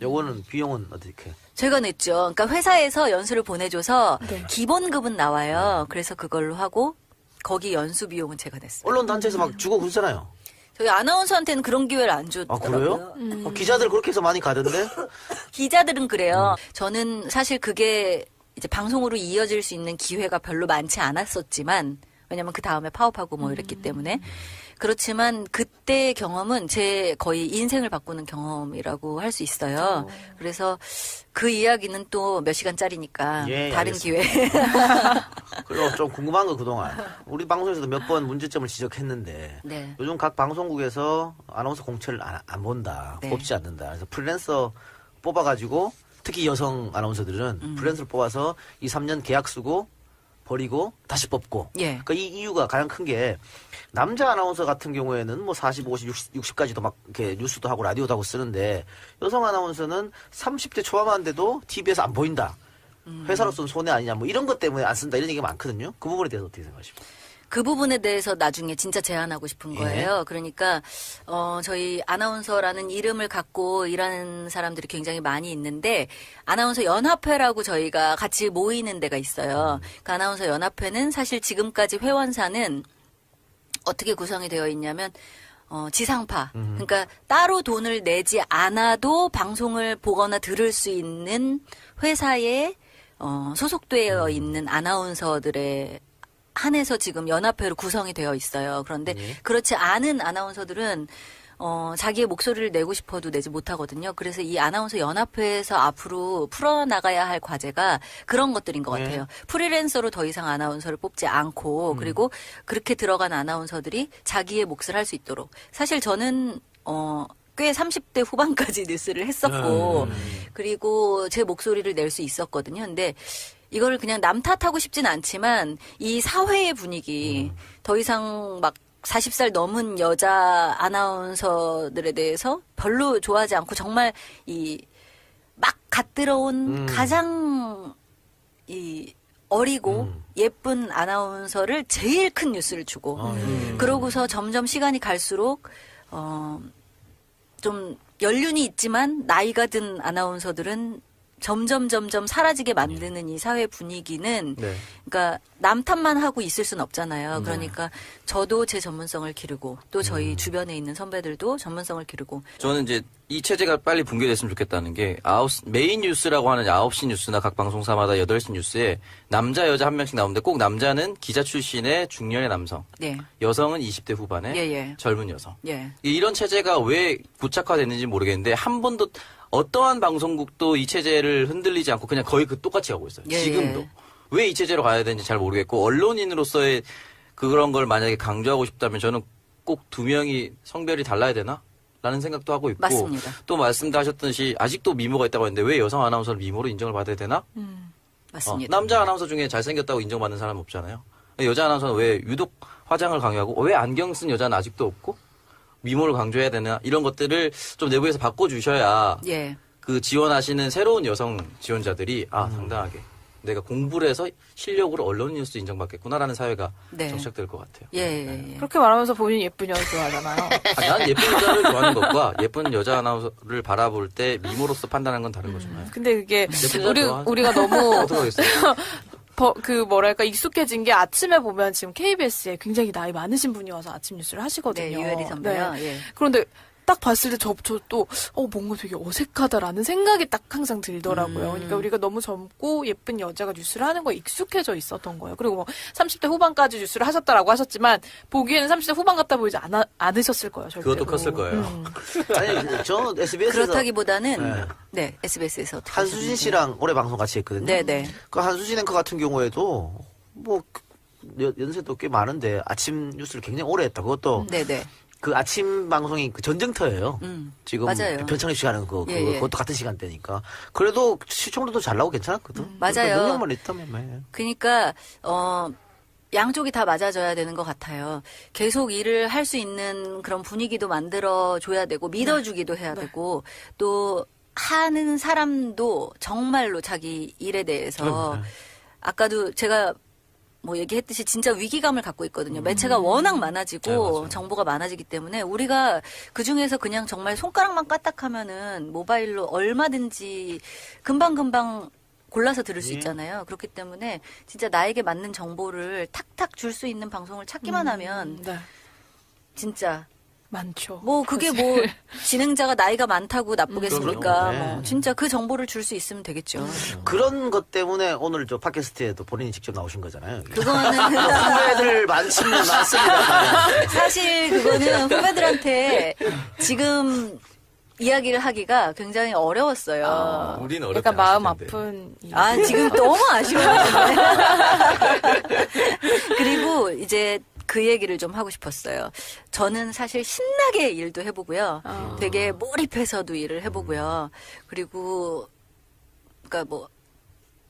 요거는 비용은 어떻게? 제가 냈죠. 그러니까 회사에서 연수를 보내줘서 네. 기본급은 나와요. 그래서 그걸로 하고 거기 연수 비용은 제가 냈어요. 언론 단체에서 막 주고 그러잖아요. 저희 아나운서한테는 그런 기회를 안 아, 줬더라고요. 그래요? 기자들 그렇게 해서 많이 가던데? 기자들은 그래요. 저는 사실 그게 이제 방송으로 이어질 수 있는 기회가 별로 많지 않았었지만 왜냐면 그 다음에 파업하고 뭐 이랬기 때문에 그렇지만 그때 경험은 제 거의 인생을 바꾸는 경험이라고 할 수 있어요. 그래서 그 이야기는 또 몇 시간짜리니까 예, 다른 알겠습니다. 기회에 그리고 좀 궁금한 거 그동안 우리 방송에서도 몇 번 문제점을 지적했는데 네. 요즘 각 방송국에서 아나운서 공채를 안 본다, 네. 뽑지 않는다. 그래서 프리랜서 뽑아가지고 특히 여성 아나운서들은 프리랜서를 뽑아서 2, 3년 계약 쓰고 버리고 다시 뽑고. 예. 그러니까 이 이유가 가장 큰 게 남자 아나운서 같은 경우에는 뭐 40, 50, 60까지도 막 이렇게 뉴스도 하고 라디오도 하고 쓰는데 여성 아나운서는 30대 초반만 돼도 TV에서 안 보인다. 회사로서는 손해 아니냐 뭐 이런 것 때문에 안 쓴다 이런 얘기가 많거든요. 그 부분에 대해서 어떻게 생각하십니까? 그 부분에 대해서 나중에 진짜 제안하고 싶은 거예요. 그러니까 저희 아나운서라는 이름을 갖고 일하는 사람들이 굉장히 많이 있는데 아나운서 연합회라고 저희가 같이 모이는 데가 있어요. 그 아나운서 연합회는 사실 지금까지 회원사는 어떻게 구성이 되어 있냐면 지상파. 그러니까 따로 돈을 내지 않아도 방송을 보거나 들을 수 있는 회사에 소속되어 있는 아나운서들의 한해서 지금 연합회로 구성이 되어 있어요. 그런데 그렇지 않은 아나운서들은 자기의 목소리를 내고 싶어도 내지 못하거든요. 그래서 이 아나운서 연합회에서 앞으로 풀어나가야 할 과제가 그런 것들인 것 같아요. 프리랜서로 더 이상 아나운서를 뽑지 않고 그리고 그렇게 들어간 아나운서들이 자기의 몫을 할 수 있도록. 사실 저는 꽤 30대 후반까지 뉴스를 했었고 그리고 제 목소리를 낼 수 있었거든요. 근데 이거를 그냥 남 탓하고 싶진 않지만 이 사회의 분위기 더 이상 막 40살 넘은 여자 아나운서들에 대해서 별로 좋아하지 않고 정말 이 막 갓 들어온 가장 이 어리고 예쁜 아나운서를 제일 큰 뉴스를 주고 그러고서 점점 시간이 갈수록 좀 연륜이 있지만 나이가 든 아나운서들은 점점 사라지게 만드는 이 사회 분위기는 네. 그러니까 남 탓만 하고 있을 수는 없잖아요. 그러니까 저도 제 전문성을 기르고 또 저희 주변에 있는 선배들도 전문성을 기르고 저는 이제 이 체제가 빨리 붕괴됐으면 좋겠다는 게 메인 뉴스라고 하는 9시 뉴스나 각 방송사마다 8시 뉴스에 남자 여자 한 명씩 나오는데 꼭 남자는 기자 출신의 중년의 남성, 네. 여성은 20대 후반의 예. 젊은 여성. 예. 이런 체제가 왜 고착화됐는지 모르겠는데 한 번도 어떠한 방송국도 이 체제를 흔들리지 않고 그냥 거의 똑같이 가고 있어요. 예, 지금도. 예. 왜 이 체제로 가야 되는지 잘 모르겠고 언론인으로서의 그런 걸 만약에 강조하고 싶다면 저는 꼭 2명이 성별이 달라야 되나? 라는 생각도 하고 있고 맞습니다. 또 말씀하셨듯이 아직도 미모가 있다고 했는데 왜 여성 아나운서를 미모로 인정을 받아야 되나? 맞습니다. 남자 아나운서 중에 잘생겼다고 인정받는 사람 없잖아요. 여자 아나운서는 왜 유독 화장을 강요하고 왜 안경 쓴 여자는 아직도 없고 미모를 강조해야 되나 이런 것들을 좀 내부에서 바꿔주셔야 예. 그 지원하시는 새로운 여성 지원자들이 당당하게 내가 공부를 해서 실력으로 언론 뉴스 인정받겠구나라는 사회가 네. 정착될 것 같아요. 예. 그렇게 말하면서 본인 예쁜 여자 좋아하잖아요. 난 예쁜 여자를 좋아하는 것과 예쁜 여자 아나운서를 바라볼 때 미모로서 판단하는 건 다른 거잖아요. 근데 그게 예쁜 여자 좋아하죠. 우리가 너무 어떡하겠어요? 뭐랄까 익숙해진 게 아침에 보면 지금 KBS에 굉장히 나이 많으신 분이 와서 아침 뉴스를 하시거든요. 네, 유혜리 선배요. 네. 예. 그런데 딱 봤을 때 저 또 뭔가 되게 어색하다라는 생각이 딱 항상 들더라고요. 그러니까 우리가 너무 젊고 예쁜 여자가 뉴스를 하는 거에 익숙해져 있었던 거예요. 그리고 뭐 30대 후반까지 뉴스를 하셨다라고 하셨지만 보기에는 30대 후반 같다 보이지 않으셨을 거예요. 절대로. 그것도 컸을 거예요. 아니, 저 SBS에서 그렇다기보다는 네, SBS에서 어떻게 한수진 씨랑 올해 방송 같이 했거든요. 네네. 그 한수진 앵커 같은 경우에도 뭐 연세도 꽤 많은데 아침 뉴스를 굉장히 오래 했다. 그것도 네네. 그 아침 방송이 그 전쟁터예요. 지금 맞아요. 변창희 씨가 하는 예. 그것도 같은 시간대니까. 그래도 시청률도 잘 나오고 괜찮았거든. 맞아요. 그러니까 능력만 있다면 뭐. 그러니까 양쪽이 다 맞아줘야 되는 것 같아요. 계속 일을 할 수 있는 그런 분위기도 만들어줘야 되고 믿어주기도 해야 되고 또 하는 사람도 정말로 자기 일에 대해서 아까도 제가 뭐 얘기했듯이 진짜 위기감을 갖고 있거든요. 매체가 워낙 많아지고 네, 정보가 많아지기 때문에 우리가 그중에서 그냥 정말 손가락만 까딱하면은 모바일로 얼마든지 금방금방 골라서 들을 수 있잖아요. 그렇기 때문에 진짜 나에게 맞는 정보를 탁탁 줄 수 있는 방송을 찾기만 하면 네. 진짜 많죠. 뭐 그게 뭐 진행자가 나이가 많다고 나쁘겠습니까? 그럼요. 네. 뭐 진짜 그 정보를 줄 수 있으면 되겠죠. 그런 것 때문에 오늘 저 팟캐스트에도 본인이 직접 나오신 거잖아요. 그거는 후배들 많습니다. 사실 그거는 후배들한테 지금 이야기를 하기가 굉장히 어려웠어요. 우리는 어렵지 약간 마음 않을 텐데. 아픈 일. 지금 너무 아쉬워요. 그리고 이제 그 얘기를 좀 하고 싶었어요. 저는 사실 신나게 일도 해보고요. 되게 몰입해서도 일을 해보고요. 그리고 그러니까 뭐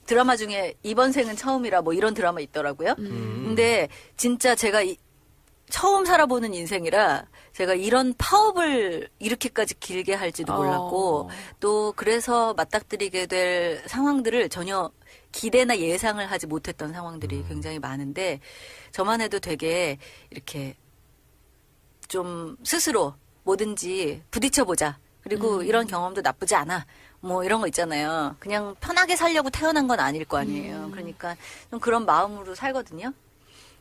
드라마 중에 이번 생은 처음이라 뭐 이런 드라마 있더라고요. 근데 진짜 제가 처음 살아보는 인생이라 제가 이런 파업을 이렇게까지 길게 할지도 몰랐고 또 그래서 맞닥뜨리게 될 상황들을 전혀 기대나 예상을 하지 못했던 상황들이 굉장히 많은데 저만 해도 되게 이렇게 좀 스스로 뭐든지 부딪혀보자. 그리고 이런 경험도 나쁘지 않아. 뭐 이런 거 있잖아요. 그냥 편하게 살려고 태어난 건 아닐 거 아니에요. 그러니까 좀 그런 마음으로 살거든요.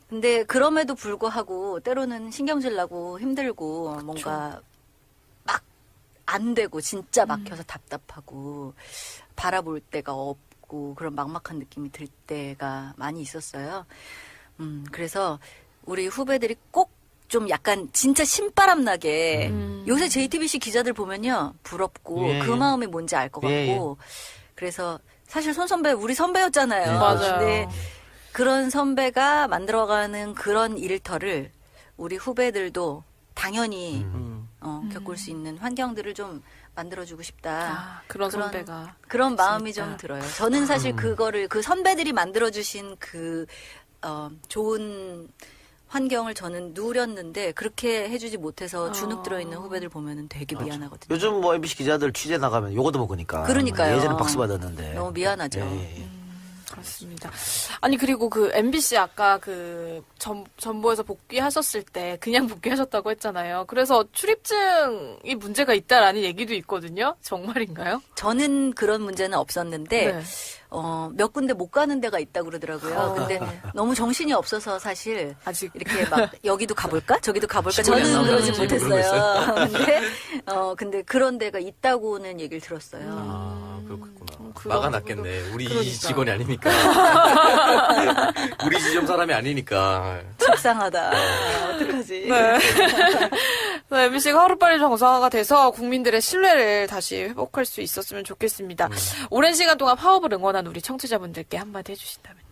근데 그럼에도 불구하고 때로는 신경질 나고 힘들고 뭔가 막 안 되고 진짜 막혀서 답답하고 바라볼 데가 없고 그런 막막한 느낌이 들 때가 많이 있었어요. 그래서 우리 후배들이 꼭 좀 약간 진짜 신바람 나게 요새 JTBC 기자들 보면요 부럽고 예, 그 예. 마음이 뭔지 알 것 같고 예, 예. 그래서 사실 손 선배 우리 선배였잖아요. 맞아요. 근데 그런 선배가 만들어가는 그런 일터를 우리 후배들도 당연히 겪을 수 있는 환경들을 좀 만들어주고 싶다. 그런 선배가. 그런 마음이 있다. 좀 들어요. 저는 사실 그거를 그 선배들이 만들어주신 그 좋은 환경을 저는 누렸는데 그렇게 해주지 못해서 주눅 들어있는 후배들 보면은 되게 미안하거든요. 요즘 뭐 MBC 기자들 취재 나가면 요거도 먹으니까. 그러니까요. 예전에 박수 받았는데. 너무 미안하죠. 예. 그렇습니다. 아니 그리고 그 MBC 아까 그 전보에서 복귀하셨을 때 그냥 복귀하셨다고 했잖아요. 그래서 출입증이 문제가 있다라는 얘기도 있거든요. 정말인가요? 저는 그런 문제는 없었는데 네. 몇 군데 못 가는 데가 있다고 그러더라고요. 근데 너무 정신이 없어서 사실 아직 이렇게 막 여기도 가볼까? 저기도 가볼까? 시골에 저는 안 그러지 나오는 집이 그런 거 못했어요. 근데 그런 데가 있다고는 얘기를 들었어요. 아, 그렇겠구나. 그거- 막아놨겠네. 우리 그러니까. 직원이 아니니까. 우리 지점 사람이 아니니까. 속상하다. 어떡하지? 네. MBC가 하루빨리 정상화가 돼서 국민들의 신뢰를 다시 회복할 수 있었으면 좋겠습니다. 오랜 시간 동안 파업을 응원한 우리 청취자분들께 한마디 해주신다면요.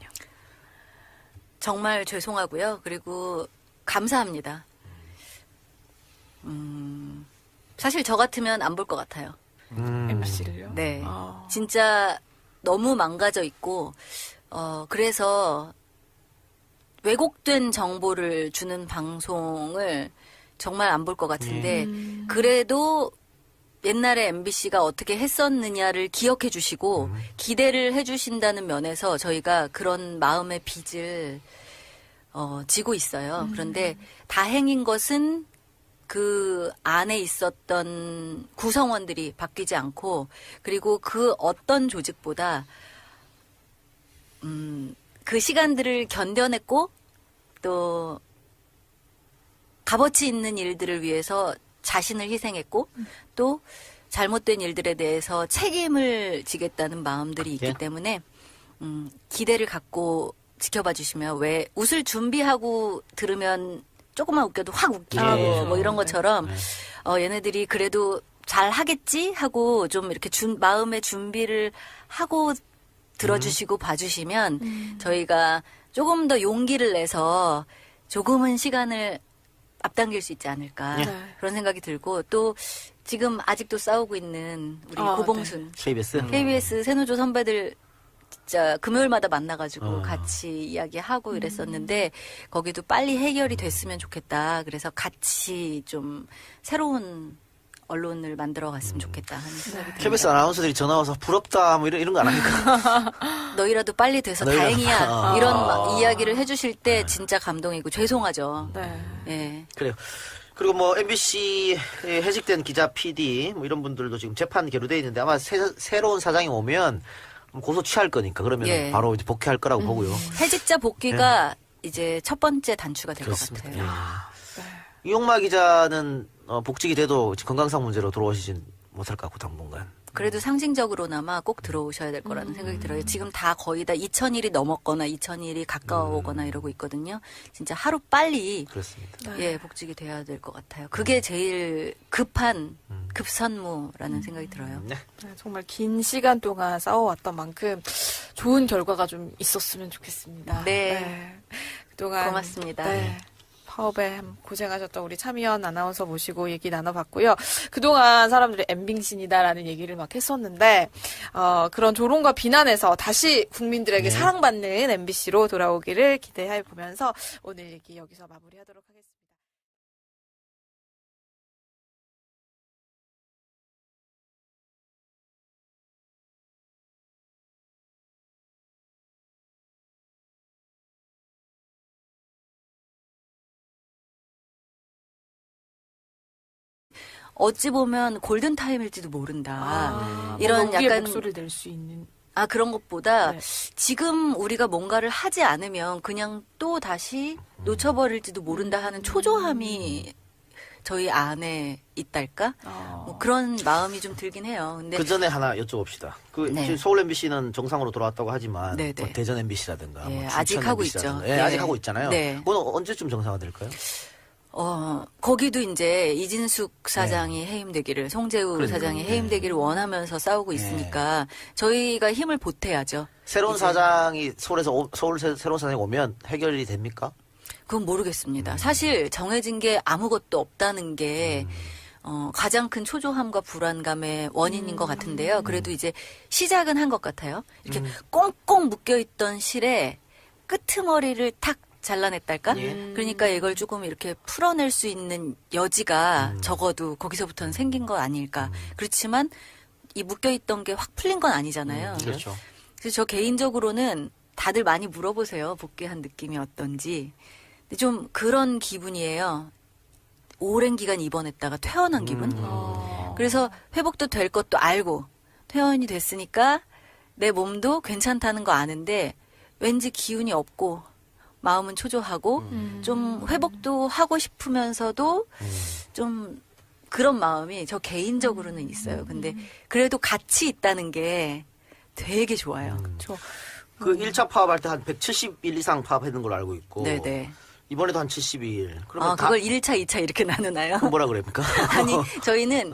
정말 죄송하고요. 그리고 감사합니다. 사실 저 같으면 안 볼 것 같아요. MBC를요? 네. 아. 진짜 너무 망가져 있고, 그래서 왜곡된 정보를 주는 방송을 정말 안 볼 것 같은데, 그래도 옛날에 MBC가 어떻게 했었느냐를 기억해 주시고 기대를 해 주신다는 면에서 저희가 그런 마음의 빚을 지고 있어요. 그런데 다행인 것은 그 안에 있었던 구성원들이 바뀌지 않고 그리고 그 어떤 조직보다 그 시간들을 견뎌냈고 또 값어치 있는 일들을 위해서 자신을 희생했고 또 잘못된 일들에 대해서 책임을 지겠다는 마음들이 있기 때문에 기대를 갖고 지켜봐 주시면 왜 웃을 준비하고 들으면 조금만 웃겨도 확 웃기고 뭐 이런 것처럼 얘네들이 그래도 잘 하겠지 하고 좀 이렇게 마음의 준비를 하고 들어주시고 봐주시면 저희가 조금 더 용기를 내서 조금은 시간을 앞당길 수 있지 않을까 그런 생각이 들고 또 지금 아직도 싸우고 있는 우리 고봉순 KBS 새누조 선배들 진짜 금요일마다 만나가지고 같이 이야기하고 이랬었는데 거기도 빨리 해결이 됐으면 좋겠다. 그래서 같이 좀 새로운 언론을 만들어 갔으면 좋겠다 하는 생각이 듭니다. KBS 아나운서들이 전화 와서 부럽다 뭐 이런 거 안 합니까? 너희라도 빨리 돼서 다행이야. 이런 이야기를 해주실 때 진짜 감동이고 죄송하죠. 네. 그래요. 그리고 뭐 MBC 해직된 기자, PD 뭐 이런 분들도 지금 재판 계류돼 있는데 아마 새로운 사장이 오면 고소 취할 거니까 그러면 바로 이제 복귀할 거라고 보고요. 해직자 복귀가 이제 첫 번째 단추가 될 것 같아요. 이용마 기자는 복직이 돼도 건강상 문제로 돌아오시진 못할 것 같고 당분간. 그래도 상징적으로나마 꼭 들어오셔야 될 거라는 생각이 들어요. 지금 다 거의 다 2000일이 넘었거나 2000일이 가까워오거나 이러고 있거든요. 진짜 하루 빨리 그렇습니다. 예, 복직이 돼야 될 것 같아요. 그게 제일 급한 급선무라는 생각이 들어요. 네, 정말 긴 시간 동안 싸워왔던 만큼 좋은 결과가 좀 있었으면 좋겠습니다. 네. 그동안 고맙습니다. 파업에 고생하셨던 우리 차미연 아나운서 모시고 얘기 나눠봤고요. 그동안 사람들이 엠빙신이다라는 얘기를 막 했었는데 그런 조롱과 비난에서 다시 국민들에게 사랑받는 MBC로 돌아오기를 기대해 보면서 오늘 얘기 여기서 마무리하도록 하겠습니다. 어찌 보면 골든타임일지도 모른다. 이런 약간 목소리를 낼 수 있는 그런 것보다 지금 우리가 뭔가를 하지 않으면 그냥 또 다시 놓쳐버릴지도 모른다 하는 초조함이 저희 안에 있달까? 뭐 그런 마음이 좀 들긴 해요. 근데 그 전에 하나 여쭤봅시다. 지금 서울 MBC는 정상으로 돌아왔다고 하지만 뭐 대전 MBC라든가 뭐 아직 하고 있죠. 아직 하고 있잖아요. 그건 언제쯤 정상화될까요? 거기도 이제 이진숙 사장이 해임되기를, 송재우 사장이 해임되기를 원하면서 싸우고 있으니까 저희가 힘을 보태야죠. 새로운 사장이 서울 새로운 사장이 오면 해결이 됩니까? 그건 모르겠습니다. 사실 정해진 게 아무것도 없다는 게 가장 큰 초조함과 불안감의 원인인 것 같은데요. 그래도 이제 시작은 한 것 같아요. 이렇게 꽁꽁 묶여있던 실에 끄트머리를 탁 잘라냈달까? 그러니까 이걸 조금 이렇게 풀어낼 수 있는 여지가 적어도 거기서부터는 생긴 거 아닐까. 그렇지만 이 묶여있던 게 확 풀린 건 아니잖아요. 그렇죠. 그래서 저 개인적으로는 다들 많이 물어보세요. 복귀한 느낌이 어떤지. 근데 좀 그런 기분이에요. 오랜 기간 입원했다가 퇴원한 기분. 그래서 회복도 될 것도 알고 퇴원이 됐으니까 내 몸도 괜찮다는 거 아는데 왠지 기운이 없고 마음은 초조하고 좀 회복도 하고 싶으면서도 좀 그런 마음이 저 개인적으로는 있어요. 근데 그래도 같이 있다는 게 되게 좋아요. 그 1차 파업할 때 한 170일 이상 파업했는 걸로 알고 있고 네네. 이번에도 한 72일. 그러면 그걸 1차, 2차 이렇게 나누나요? 뭐라 그럽니까? 아니, 저희는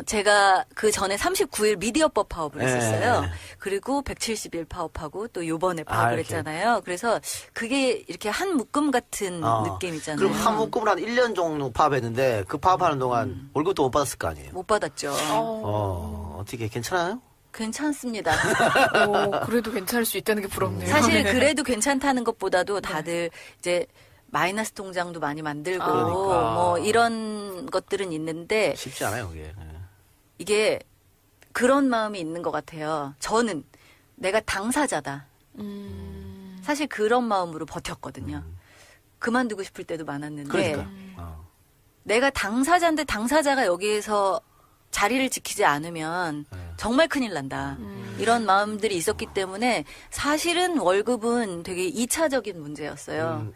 제가 그 전에 39일 미디어법 파업을 했었어요. 그리고 170일 파업하고 또 요번에 파업을 했잖아요. 그래서 그게 이렇게 한 묶음 같은 느낌 있잖아요. 그럼 한 묶음을 한 1년 정도 파업했는데 그 파업하는 동안 월급도 못 받았을 거 아니에요? 못 받았죠. 어떻게 괜찮아요? 괜찮습니다. 그래도 괜찮을 수 있다는 게 부럽네요. 사실 그래도 괜찮다는 것보다도 다들 이제 마이너스 통장도 많이 만들고 뭐 이런 것들은 있는데 쉽지 않아요, 그게. 이게 그런 마음이 있는 것 같아요. 저는 내가 당사자다. 사실 그런 마음으로 버텼거든요. 그만두고 싶을 때도 많았는데 그러니까. 내가 당사자인데 당사자가 여기에서 자리를 지키지 않으면 정말 큰일 난다. 이런 마음들이 있었기 때문에 사실은 월급은 되게 2차적인 문제였어요.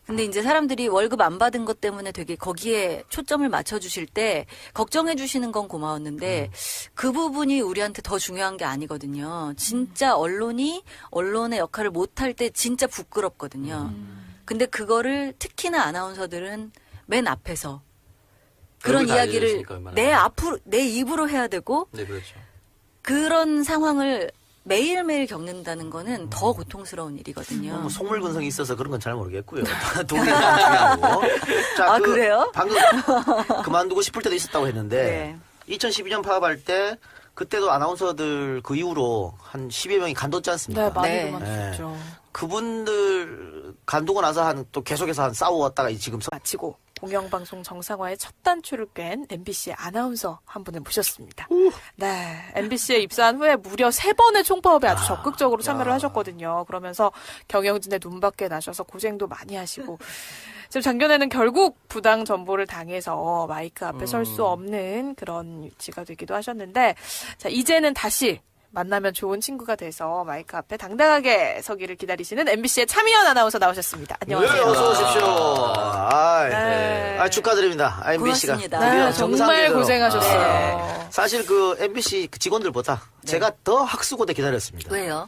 근데 이제 사람들이 월급 안 받은 것 때문에 되게 거기에 초점을 맞춰주실 때 걱정해 주시는 건 고마웠는데 그 부분이 우리한테 더 중요한 게 아니거든요. 진짜 언론이 언론의 역할을 못할 때 진짜 부끄럽거든요. 근데 그거를 특히나 아나운서들은 맨 앞에서 그런 얼굴 다 이야기를 알려주시니까 얼마나. 내 입으로 해야 되고 네, 그렇죠. 그런 상황을 매일매일 겪는다는 거는 더 고통스러운 일이거든요. 뭐 속물 근성이 있어서 그런 건 잘 모르겠고요. 돈이 중요하고. 자, 아, 그래요? 방금 그만두고 싶을 때도 있었다고 했는데 2012년 파업할 때 그때도 아나운서들 그 이후로 한 10여 명이 간뒀지 않습니까? 네, 많이 네. 그만두셨죠. 그분들 간두고 나서 또 계속해서 싸우었다가 지금 마치고 공영방송 정상화의 첫 단추를 깬 MBC 아나운서 한 분을 모셨습니다. 네, MBC에 입사한 후에 무려 3번의 총파업에 아주 적극적으로 참여를 하셨거든요. 그러면서 경영진의 눈밖에 나셔서 고생도 많이 하시고 지금 작년에는 결국 부당 전보를 당해서 마이크 앞에 설 수 없는 그런 위치가 되기도 하셨는데 자, 이제는 다시 만나면 좋은 친구가 돼서 마이크 앞에 당당하게 서기를 기다리시는 MBC의 차미연 아나운서 나오셨습니다. 안녕하세요. 네, 어서 오십시오. 네. MBC가 고맙습니다. 네, 정말 정상궤도로. 고생하셨어요. 사실 그 MBC 직원들보다 제가 더 학수고대 기다렸습니다. 왜요?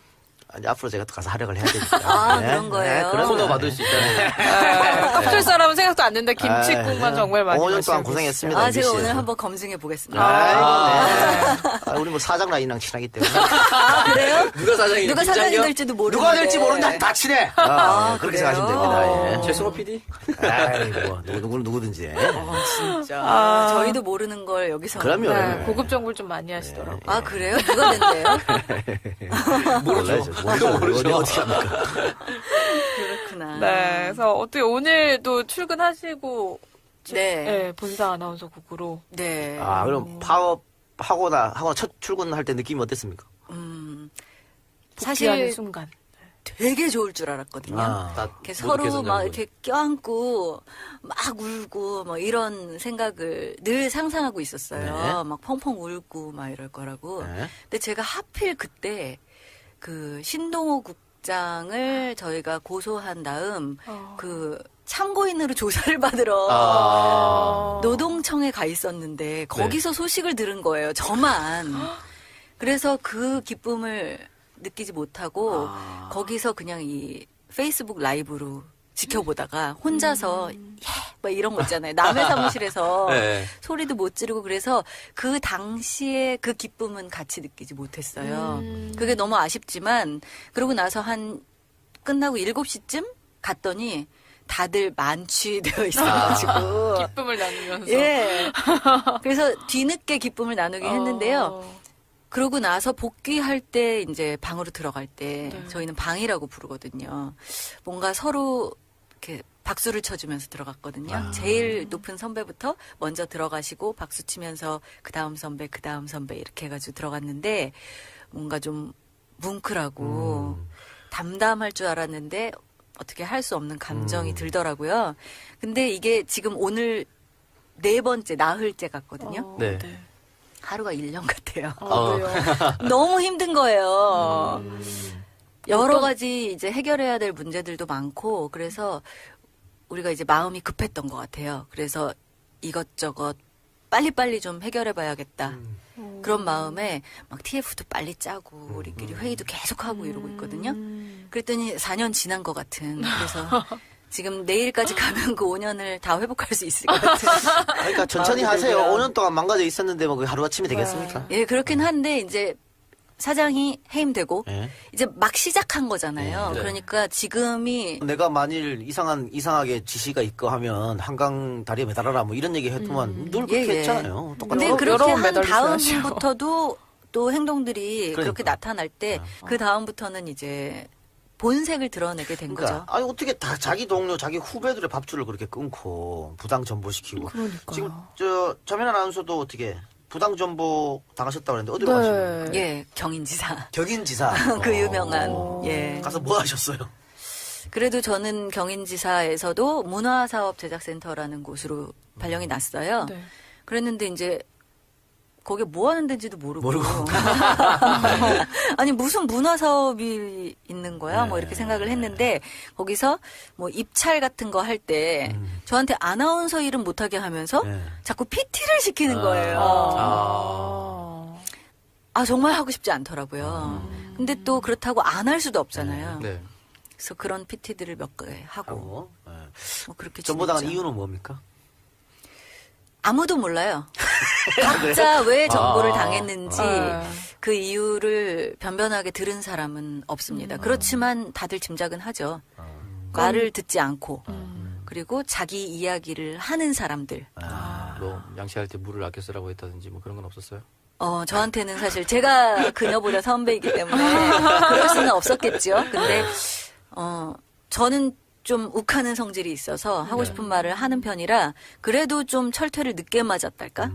아니, 앞으로 제가 또 가서 활약을 해야 되니까. 아, 그런 거예요? 그럼요. 코너 받을 수 있다는. 깝칠 사람은 생각도 안 드는데 김치국만 정말 많이 5년 마시고 동안 고생했습니다. 아, 제가 MBC 에서. 오늘 한번 검증해 보겠습니다. 우리 뭐 사장 라인이랑 친하기 때문에. 아, 그래요? 누가 사장이 누가 사장이 될지도 모르는데. 누가 될지 모른다 다 친해. 그렇게 그래요? 생각하시면 됩니다. 예. 최승호 PD? 아이, 뭐, 누구든지. 진짜. 저희도 모르는 걸 여기서. 그럼요. 네, 고급 정보를 좀 많이 하시더라고요. 아, 그래요? 누가 된대요? 모르죠. 어떻게 합니까? 그렇구나. 네, 그래서 어떻게 오늘도 출근하시고 네. 네, 본사 아나운서국으로 네. 그럼 파업하고 첫 출근할 때 느낌이 어땠습니까? 복귀하는 사실 순간. 되게 좋을 줄 알았거든요. 이렇게 서로 막 이렇게 껴안고 막 울고 뭐 이런 생각을 늘 상상하고 있었어요. 네. 막 펑펑 울고 막 이럴 거라고. 네. 근데 제가 하필 그때 그 신동호 국장을 저희가 고소한 다음 그 참고인으로 조사를 받으러 노동청에 가 있었는데 거기서 소식을 들은 거예요. 저만. 그래서 그 기쁨을 느끼지 못하고 거기서 그냥 이 페이스북 라이브로 지켜보다가 혼자서 막 이런 거 있잖아요. 남의 사무실에서 네. 소리도 못 지르고 그래서 그 당시에 그 기쁨은 같이 느끼지 못했어요. 그게 너무 아쉽지만 그러고 나서 끝나고 7시쯤 갔더니 다들 만취되어 있어가지고 기쁨을 나누면서. 예. 그래서 뒤늦게 기쁨을 나누긴 했는데요. 그러고 나서 복귀할 때 이제 방으로 들어갈 때 저희는 방이라고 부르거든요. 뭔가 서로 이렇게 박수를 쳐주면서 들어갔거든요. 제일 높은 선배부터 먼저 들어가시고 박수 치면서 그 다음 선배 이렇게 해가지고 들어갔는데 뭔가 좀 뭉클하고 담담할 줄 알았는데 어떻게 할 수 없는 감정이 들더라고요. 근데 이게 지금 오늘 4번째 나흘째 같거든요. 네. 하루가 1년 같아요. 그래요. 너무 힘든 거예요. 여러 가지 이제 해결해야 될 문제들도 많고 그래서 우리가 이제 마음이 급했던 것 같아요. 그래서 이것저것 빨리빨리 좀 해결해 봐야겠다. 그런 마음에 막 TF도 빨리 짜고 우리끼리 회의도 계속하고 이러고 있거든요. 그랬더니 4년 지난 것 같은. 그래서 지금 내일까지 가면 그 5년을 다 회복할 수 있을 것 같은. 그러니까 천천히 하세요. 5년 동안 망가져 있었는데 뭐 하루아침에 되겠습니까? 예, 그렇긴 한데 이제 사장이 해임되고 예. 이제 막 시작한 거잖아요. 네. 그러니까 지금이 내가 만일 이상하게 지시가 있고 하면 한강 다리에 매달아라 뭐 이런 얘기 했더만 늘 그렇게 예, 예. 했잖아요. 똑같은 근데 거. 그렇게 여러 번 한 매달리셔야죠. 다음부터도 또 행동들이 그렇게 그러니까. 나타날 때 그 다음부터는 이제 본색을 드러내게 된 거죠. 아니 어떻게 다 자기 동료, 자기 후배들의 밥줄을 그렇게 끊고 부당 전보시키고 그러니까요. 지금 차민 아나운서도 어떻게 부당 정보 당하셨다고 했는데 어디로 가시나요? 예, 경인지사. 경인지사. 그 유명한. 예. 가서 뭐 하셨어요? 그래도 저는 경인지사에서도 문화사업 제작센터라는 곳으로 발령이 났어요. 네. 그랬는데 이제 거기에 뭐 하는 데인지도 모르고. 아니 무슨 문화사업이 있는 거야? 뭐 이렇게 생각을 했는데 거기서 뭐 입찰 같은 거 할 때 저한테 아나운서 일은 못하게 하면서 자꾸 PT를 시키는 거예요. 아 정말 하고 싶지 않더라고요. 근데 또 그렇다고 안 할 수도 없잖아요. 네. 그래서 그런 PT들을 몇 개 하고 뭐 그렇게 정보 당한 지냈죠. 이유는 뭡니까? 아무도 몰라요. 각자 왜 정보를 당했는지 그 이유를 변변하게 들은 사람은 없습니다. 그렇지만 다들 짐작은 하죠. 말을 듣지 않고 그리고 자기 이야기를 하는 사람들. 뭐 양치할 때 물을 아껴 쓰라고 했다든지 뭐 그런 건 없었어요? 저한테는 사실 제가 그녀보다 선배이기 때문에 그럴 수는 없었겠죠. 근데 저는 좀 욱하는 성질이 있어서 하고 싶은 말을 하는 편이라 그래도 좀 철퇴를 늦게 맞았달까?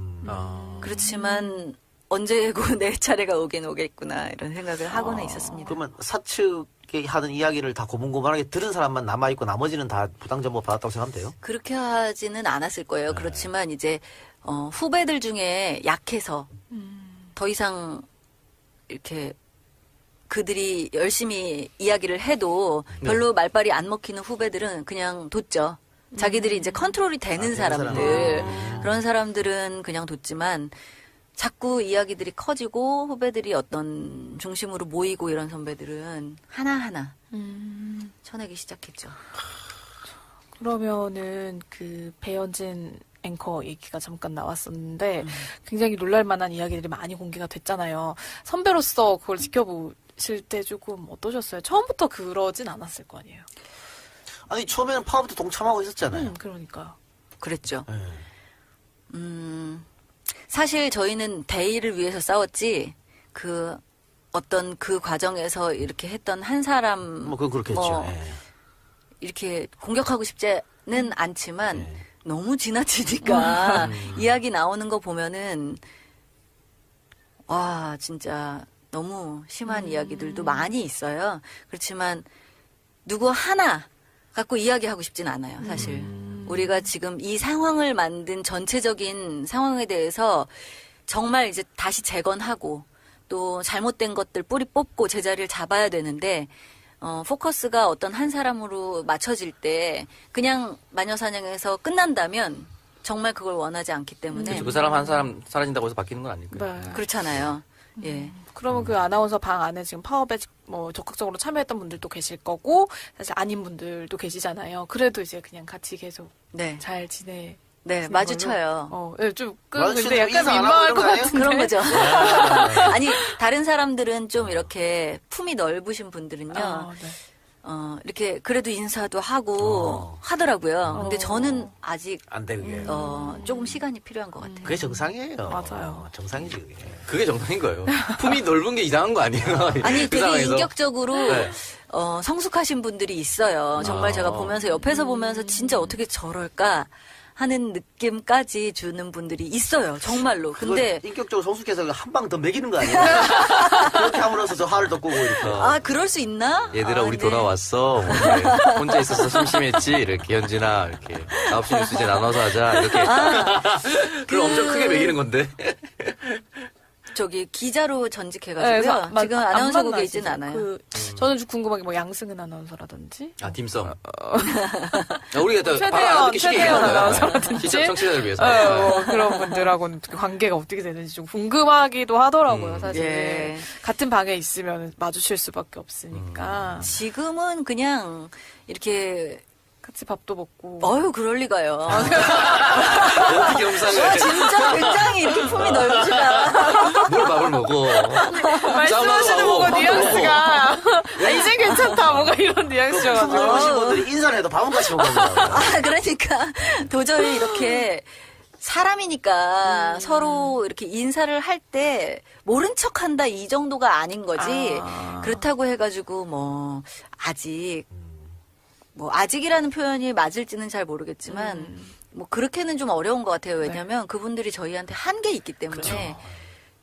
그렇지만 언제고 내 차례가 오긴 오겠구나 이런 생각을 하고는 있었습니다. 그러면 사측이 하는 이야기를 다 고분고분하게 들은 사람만 남아있고 나머지는 다 부당정보 받았다고 생각하면 돼요? 그렇게 하지는 않았을 거예요. 그렇지만 이제 후배들 중에 약해서 더 이상 이렇게 그들이 열심히 이야기를 해도 별로 말빨이 안 먹히는 후배들은 그냥 뒀죠. 자기들이 이제 컨트롤이 되는 사람들, 그런 사람들은 그냥 뒀지만 자꾸 이야기들이 커지고 후배들이 어떤 중심으로 모이고 이런 선배들은 하나하나 쳐내기 시작했죠. 그러면은 그 배현진 앵커 얘기가 잠깐 나왔었는데 굉장히 놀랄만한 이야기들이 많이 공개가 됐잖아요. 선배로서 그걸 지켜보실 때 조금 어떠셨어요? 처음부터 그러진 않았을 거 아니에요. 아니 처음에는 파업도 동참하고 있었잖아요. 그러니까요. 그랬죠. 네. 사실 저희는 대의를 위해서 싸웠지 그 어떤 그 과정에서 이렇게 했던 한 사람 뭐 그건 그렇겠죠. 이렇게 공격하고 싶지는 않지만 너무 지나치니까 이야기 나오는 거 보면은 와 진짜 너무 심한 이야기들도 많이 있어요. 그렇지만 누구 하나 갖고 이야기하고 싶진 않아요. 사실 우리가 지금 이 상황을 만든 전체적인 상황에 대해서 정말 이제 다시 재건하고 또 잘못된 것들 뿌리 뽑고 제자리를 잡아야 되는데 포커스가 어떤 한 사람으로 맞춰질 때 그냥 마녀사냥에서 끝난다면 정말 그걸 원하지 않기 때문에 그렇죠. 그 사람 한 사람 사라진다고 해서 바뀌는 건 아니고요. 네. 그렇잖아요. 예. 그러면 그 아나운서 방 안에 지금 파업에 뭐 적극적으로 참여했던 분들도 계실 거고 사실 아닌 분들도 계시잖아요. 그래도 이제 그냥 같이 계속 네. 잘 지내. 네, 마주쳐요. 네, 좀 마주치는 근데 약간 인사 안 하고 민망할 이런 것 거 아니에요? 같은데. 그런 거죠. 아니, 다른 사람들은 좀 이렇게 품이 넓으신 분들은요. 네. 이렇게 그래도 인사도 하고 하더라고요. 근데 저는 아직 안 돼, 그게. 조금 시간이 필요한 것 같아요. 그게 정상이에요. 맞아요. 정상이지, 그게. 그게 정상인 거예요. 품이 넓은 게 이상한 거 아니에요? 아니, 그 되게 상황에서. 인격적으로 네. 성숙하신 분들이 있어요. 정말 제가 보면서 옆에서 보면서 진짜 어떻게 저럴까 하는 느낌까지 주는 분들이 있어요. 정말로. 근데 그걸 인격적으로 성숙해서 한 방 더 먹이는 거 아니에요? 그렇게 함으로써 저 화를 더 끄고 이렇게. 그럴 수 있나? 얘들아 우리 네. 돌아왔어. 뭐 이렇게. 혼자 있어서 심심했지. 이렇게 현진아 이렇게 9시 뉴스 이제 나눠서 하자. 이렇게. 그걸 엄청 크게 먹이는 건데. 저기 기자로 전직해가지고요. 네, 지금 아나운서국에 있지는 않아요. 저는 좀 궁금한 게 뭐 양승은 아나운서라든지. 아 딤섬. 우리가 또 최대한 듣기 쉽게 최대한 얘기하는 아나운서라든지. 거예요. 청취자들 위해서. 뭐 그런 분들하고는 관계가 어떻게 되는지 좀 궁금하기도 하더라고요, 사실. 예. 같은 방에 있으면 마주칠 수밖에 없으니까. 지금은 그냥 이렇게 같이 밥도 먹고. 그럴 리가요. 어떻게 영상을 진짜 굉장히 이렇게 품이 넓으시다. 뭘 밥을 먹어. 말씀하시는 뭔가 밥도 뉘앙스가 이제 괜찮다 뭔가 이런 뉘앙스여가지고. 부모신 분들이 인사를 해도 밥은 같이 먹는다. 그러니까 도저히 이렇게 사람이니까 서로 이렇게 인사를 할 때 모른 척한다 이 정도가 아닌 거지. 그렇다고 해가지고 아직이라는 표현이 맞을지는 잘 모르겠지만 뭐 그렇게는 좀 어려운 것 같아요. 왜냐하면 그분들이 저희한테 한 게 있기 때문에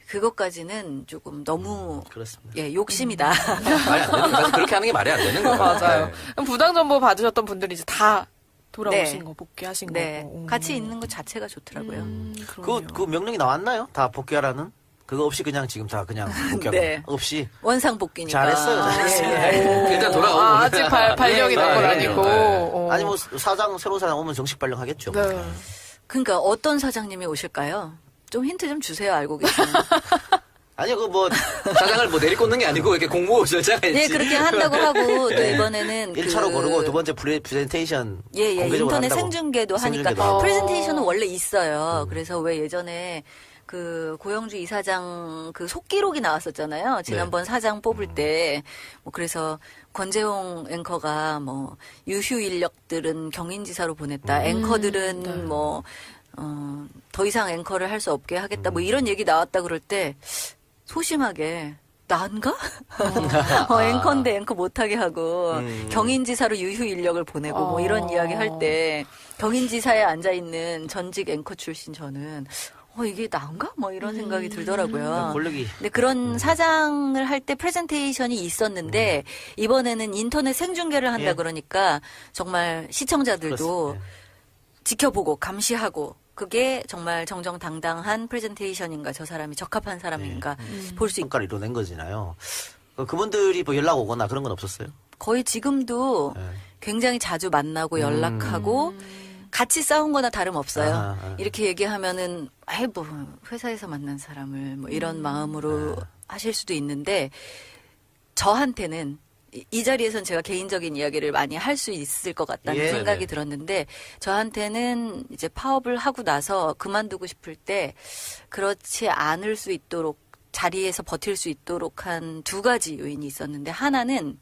그것까지는 조금 너무 그렇습니다. 예 욕심이다. 말이 안 되는 거죠. 그렇게 하는 게 말이 안 되는 거예요. 맞아요. 네. 그럼 부당정보 받으셨던 분들이 이제 다 돌아오신 네. 거, 복귀하신 네, 거고. 같이 있는 것 자체가 좋더라고요. 그 명령이 나왔나요? 다 복귀하라는? 그거 없이 그냥 지금 다 그냥 복귀하고 네. 없이 원상 복귀니까. 잘했어요. 잘했어요. 일단 돌아오고. 아직 발령이 난 건 네, 아니고. 네. 아니 뭐 새로운 사장 오면 정식 발령하겠죠. 네. 그러니까 어떤 사장님이 오실까요? 좀 힌트 좀 주세요. 알고 계시면. 아니 그 뭐 사장을 뭐 내리꽂는 게 아니고 이렇게 공모 절차가 있지. 네, 그렇게 한다고 하고 또 이번에는 1차로 거르고 두 번째 프레젠테이션 예, 공개적으로 인터넷 한다고. 생중계도 하니까 생중계도 하고. 프레젠테이션은 원래 있어요. 그래서 왜 예전에 그 고영주 이사장 그 속기록이 나왔었잖아요. 지난번 사장 뽑을 때. 뭐 그래서 권재홍 앵커가 뭐 유휴 인력들은 경인지사로 보냈다. 앵커들은 뭐 더 이상 앵커를 할 수 없게 하겠다. 뭐 이런 얘기 나왔다 그럴 때 소심하게 난가? 앵커인데 앵커 못하게 하고 경인지사로 유휴 인력을 보내고 뭐 이런 이야기 할 때 경인지사에 앉아있는 전직 앵커 출신 저는 이게 난가? 뭐 이런 생각이 들더라고요. 권력이 근데 그런 사장을 할 때 프레젠테이션이 있었는데 이번에는 인터넷 생중계를 한다 예. 그러니까 정말 시청자들도 그렇습니다. 지켜보고 감시하고 그게 정말 정정당당한 프레젠테이션인가 저 사람이 적합한 사람인가 볼 수 있고 성과를 이뤄낸 거잖아요. 그분들이 뭐 연락 오거나 그런 건 없었어요? 거의 지금도 네. 굉장히 자주 만나고 연락하고 같이 싸운 거나 다름없어요. 아. 이렇게 얘기하면은 뭐 회사에서 만난 사람을 뭐 이런 마음으로 하실 수도 있는데 저한테는 이 자리에선 제가 개인적인 이야기를 많이 할 수 있을 것 같다는 예. 생각이 네네. 들었는데 저한테는 이제 파업을 하고 나서 그만두고 싶을 때 그렇지 않을 수 있도록 자리에서 버틸 수 있도록 한 두 가지 요인이 있었는데 하나는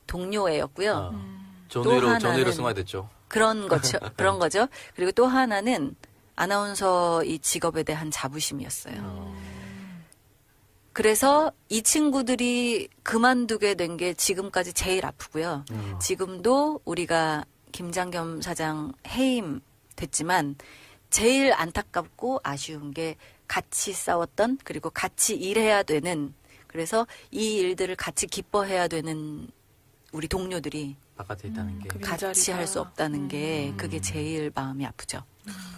동료애였고요. 전우회로 하나는 승화됐죠. 그런 그런 거죠. 그리고 또 하나는 아나운서 이 직업에 대한 자부심이었어요. 그래서 이 친구들이 그만두게 된 게 지금까지 제일 아프고요. 지금도 우리가 김장겸 사장 해임 됐지만 제일 안타깝고 아쉬운 게 같이 싸웠던 그리고 같이 일해야 되는 그래서 이 일들을 같이 기뻐해야 되는 우리 동료들이 바깥에 있다는 게 같이 할 수 없다는 게 그게 제일 마음이 아프죠.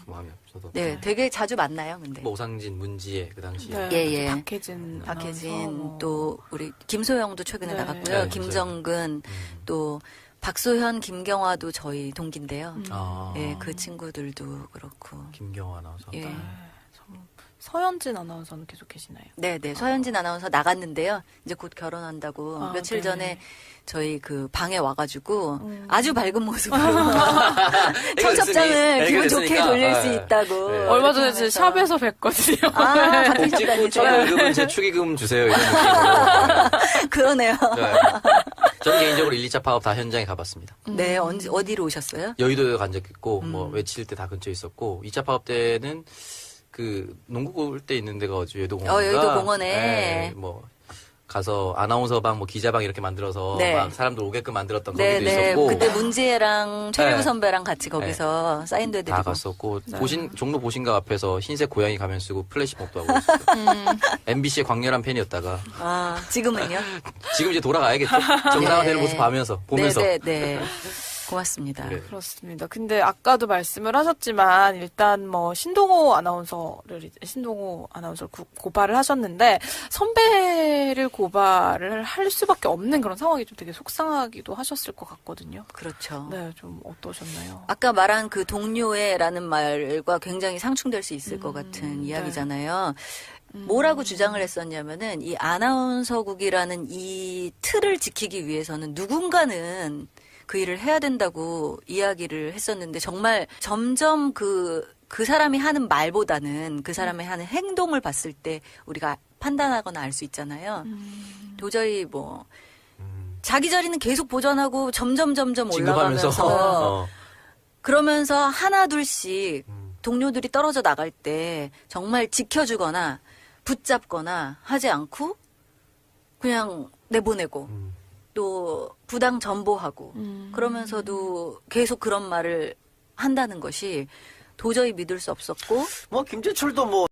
마음이 없어도. 네, 되게 자주 만나요, 근데. 뭐 오상진, 문지혜 그 당시에. 네. 예, 예. 박혜진, 박혜진, 아나운서, 뭐. 또 우리 김소영도 최근에 네. 나갔고요. 네, 김정근, 또 박소현, 김경화도 저희 동기인데요. 아, 예, 그 친구들도 그렇고. 김경화 아나운서. 예. 서현진 아나운서는 계속 계시나요? 네, 네. 서현진 아나운서 나갔는데요. 이제 곧 결혼한다고 아, 며칠 네. 전에 저희 그 방에 와가지고 아주 밝은 모습으로 청첩장을 애가 기분 좋게 됐으니까. 돌릴 아, 수 예. 있다고. 네. 얼마 전에 이렇게 제 하면서. 샵에서 뵀거든요. 아, 같은 복 찍고 첫 샵 월급은 제 축의금 주세요. 이런 느낌으로. 그러네요. 네. 저는 개인적으로 1, 2차 파업 다 현장에 가봤습니다. 네, 어디로 오셨어요? 여의도에 간 적 있고 뭐 외칠 때 다 근처에 있었고 2차 파업 때는 그 농구 볼 때 있는 데가 어디 여의도공원인가? 여의도 공원에. 네, 뭐 가서 아나운서방 뭐 기자방 이렇게 만들어서 네. 막 사람들 오게끔 만들었던 네, 거기도 네. 있었고 그때 문지혜랑 최일구 네. 선배랑 같이 거기서 사인도 다 해드리고. 갔었고 종로 보신각 앞에서 흰색 고양이 가면 쓰고 플래시몹도 하고 있었어요. MBC의 광렬한 팬이었다가 아, 지금은요? 지금 이제 돌아가야겠죠. 정상화되는 모습 보면서. 네, 네, 네. 고맙습니다. 그래. 그렇습니다. 근데 아까도 말씀을 하셨지만 일단 뭐 신동호 아나운서를 고발을 하셨는데 선배를 고발을 할 수밖에 없는 그런 상황이 좀 되게 속상하기도 하셨을 것 같거든요. 그렇죠. 네, 좀 어떠셨나요? 아까 말한 그 동료애라는 말과 굉장히 상충될 수 있을 것 같은 이야기잖아요. 뭐라고 주장을 했었냐면은 이 아나운서국이라는 이 틀을 지키기 위해서는 누군가는 그 일을 해야 된다고 이야기를 했었는데 정말 점점 그 사람이 하는 말보다는 그 사람이 하는 행동을 봤을 때 우리가 판단하거나 알 수 있잖아요. 도저히 뭐 자기 자리는 계속 보전하고 점점 진급하면서 올라가면서 그러면서 하나 둘씩 동료들이 떨어져 나갈 때 정말 지켜주거나 붙잡거나 하지 않고 그냥 내보내고 또 부당 전보하고 그러면서도 계속 그런 말을 한다는 것이 도저히 믿을 수 없었고 뭐 김재철도 뭐